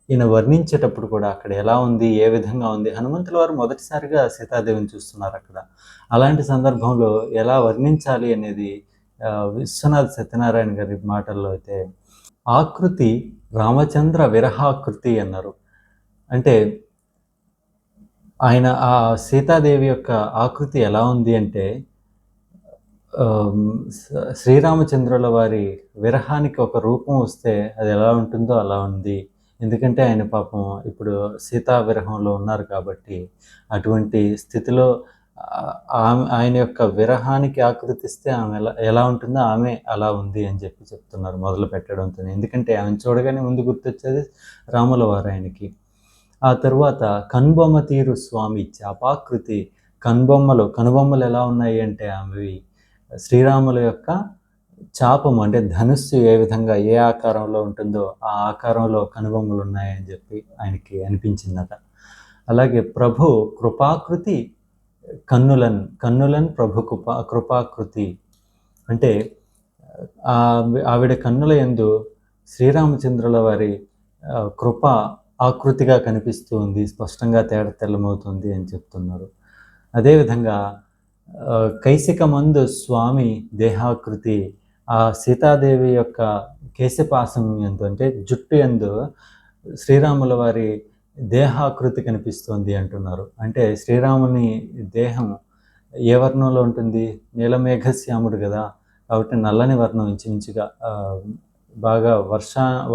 ఈయన వర్ణించేటప్పుడు కూడా అక్కడ ఎలా ఉంది, ఏ విధంగా ఉంది, హనుమంతుల వారు మొదటిసారిగా సీతాదేవిని చూస్తున్నారు అక్కడ. అలాంటి సందర్భంలో ఎలా వర్ణించాలి అనేది విశ్వనాథ్ సత్యనారాయణ గారి మాటల్లో అయితే ఆకృతి రామచంద్ర విరహాకృతి అన్నారు. అంటే ఆయన ఆ సీతాదేవి యొక్క ఆకృతి ఎలా ఉంది అంటే శ్రీరామచంద్రుల వారి విరహానికి ఒక రూపం వస్తే అది ఎలా ఉంటుందో అలా ఉంది. ఎందుకంటే ఆయన పాపం ఇప్పుడు సీతా విరహంలో ఉన్నారు కాబట్టి అటువంటి స్థితిలో ఆయన యొక్క విరహానికి ఆకృతిస్తే ఆమె ఎలా ఉంటుందో ఆమె అలా ఉంది అని చెప్తున్నారు మొదలు పెట్టడంతో. ఎందుకంటే ఆమెను చూడగానే ముందు గుర్తొచ్చేది రాముల వారు ఆయనకి. ఆ తర్వాత కనుబొమ్మ తీరు స్వామి చాపాకృతి, కనుబొమ్మలు ఎలా ఉన్నాయి అంటే ఆమెవి శ్రీరాముల యొక్క చాపము అంటే ధనుస్సు ఏ విధంగా ఏ ఆకారంలో ఉంటుందో ఆ ఆకారంలో కనుబొమ్మలు ఉన్నాయని చెప్పి ఆయనకి అనిపించిందట. అలాగే ప్రభు కృపాకృతి కన్నులన్ ప్రభు కృపాకృతి అంటే ఆవిడ కన్నుల యందు శ్రీరామచంద్రుల వారి కృప ఆకృతిగా కనిపిస్తూ ఉంది, స్పష్టంగా తెల్లమవుతుంది అని చెప్తున్నారు. అదేవిధంగా కైసికమందు స్వామి దేహాకృతి, ఆ సీతాదేవి యొక్క కేశపాసం యందు అంటే జుట్టు యందు శ్రీరాముల వారి దేహాకృతి కనిపిస్తుంది అంటున్నారు. అంటే శ్రీరాముని దేహం ఏ వర్ణంలో ఉంటుంది? నీలమేఘశ్యాముడు కదా, కాబట్టి నల్లని వర్ణం ఇంచుమించుగా బాగా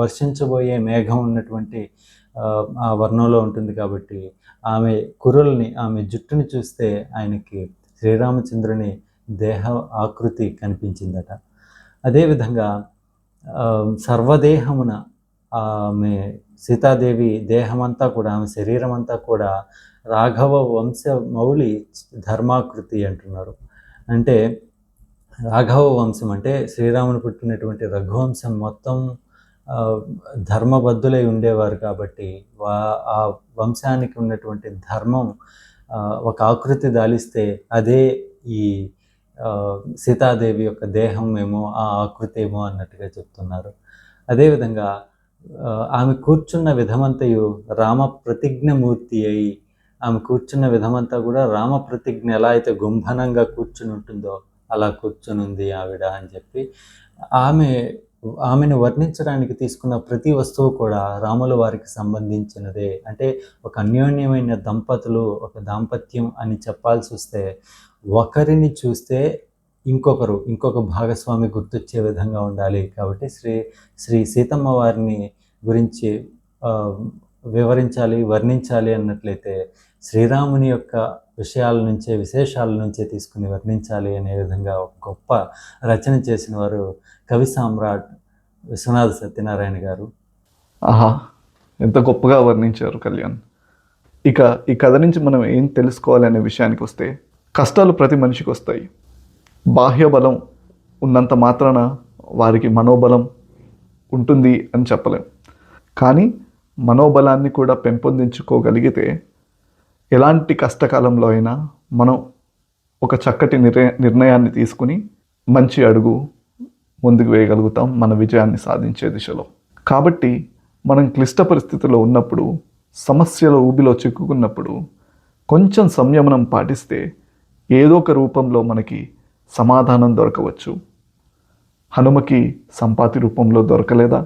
వర్షించబోయే మేఘం ఉన్నటువంటి ఆ వర్ణంలో ఉంటుంది. కాబట్టి ఆమె కురుల్ని, ఆమె జుట్టుని చూస్తే ఆయనకి శ్రీరామచంద్రుని దేహ ఆకృతి కనిపించిందట. అదేవిధంగా సర్వదేహమున ఆమె సీతాదేవి దేహమంతా కూడా, ఆమె శరీరం అంతా కూడా రాఘవ వంశ మౌళి ధర్మాకృతి అంటున్నారు. అంటే రాఘవ వంశం అంటే శ్రీరాముని పుట్టినటువంటి రఘువంశం మొత్తం ధర్మబద్ధులై ఉండేవారు. కాబట్టి ఆ వంశానికి ఉన్నటువంటి ధర్మం ఒక ఆకృతి దాలిస్తే అదే ఈ సీతాదేవి యొక్క దేహం ఏమో, ఆ ఆకృతి ఏమో అన్నట్టుగా చెప్తున్నారు. అదేవిధంగా ఆమె కూర్చున్న విధమంతయు రామ ప్రతిజ్ఞమూర్తి అయి, ఆమె కూర్చున్న విధమంతా కూడా రామ ప్రతిజ్ఞ ఎలా అయితే గుంభనంగా కూర్చుని ఉంటుందో అలా కూర్చునుంది ఆవిడ అని చెప్పి, ఆమెను వర్ణించడానికి తీసుకున్న ప్రతి వస్తువు కూడా రాముల వారికి సంబంధించినదే. అంటే ఒక అన్యోన్యమైన దంపతులు, ఒక దాంపత్యం అని చెప్పాల్సి వస్తే ఒకరిని చూస్తే ఇంకొక భాగస్వామి గుర్తొచ్చే విధంగా ఉండాలి. కాబట్టి శ్రీ సీతమ్మ వారిని గురించి వివరించాలి, వర్ణించాలి అన్నట్లయితే శ్రీరాముని యొక్క విశేషాల నుంచే తీసుకుని వర్ణించాలి అనే విధంగా ఒక గొప్ప రచన చేసిన వారు కవి సామ్రాట్ విశ్వనాథ సత్యనారాయణ గారు. ఆహా, ఎంత గొప్పగా వర్ణించారు కళ్యాణ్. ఇక ఈ కథ నుంచి మనం ఏం తెలుసుకోవాలి అనే విషయానికి వస్తే, కష్టాలు ప్రతి మనిషికి వస్తాయి. బాహ్య బలం ఉన్నంత మాత్రాన వారికి మనోబలం ఉంటుంది అని చెప్పలేం. కానీ మనోబలాన్ని కూడా పెంపొందించుకోగలిగితే ఎలాంటి కష్టకాలంలో అయినా మనం ఒక చక్కటి నిర్ణయాన్ని తీసుకుని మంచి అడుగు ముందుకు వేయగలుగుతాం మన విజయాన్ని సాధించే దిశలో. కాబట్టి మనం క్లిష్ట పరిస్థితిలో ఉన్నప్పుడు, సమస్యల ఊబిలో చిక్కుకున్నప్పుడు కొంచెం సంయమనం పాటిస్తే ఏదో ఒక రూపంలో మనకి సమాధానం దొరకవచ్చు. హనుమకి సంపాతి రూపంలో దొరకలేదా?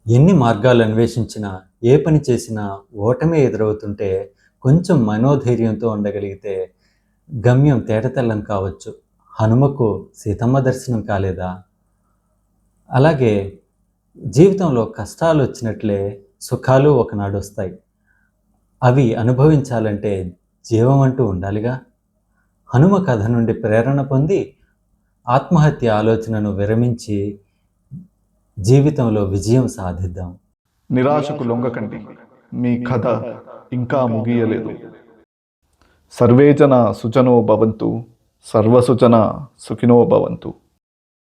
ఎన్ని మార్గాలు అన్వేషించినా, ఏ పని చేసినా ఓటమే ఎదురవుతుంటే కొంచెం మనోధైర్యంతో ఉండగలిగితే గమ్యం తేటతెల్లం కావచ్చు. హనుమకు సీతమ్మ దర్శనం కాలేదా? అలాగే జీవితంలో కష్టాలు వచ్చినట్లే సుఖాలు ఒకనాడు వస్తాయి. అవి అనుభవించాలంటే జీవం అంటూ ఉండాలిగా. హనుమ కథ నుండి ప్రేరణ పొంది ఆత్మహత్య ఆలోచనను విరమించి జీవితంలో విజయం సాధిద్దాం. నిరాశకు లొంగకండి, మీ కథ ఇంకా ముగియలేదు. సర్వే జన సుజనో భవంతు, సర్వసుజన సుఖినో భవంతు.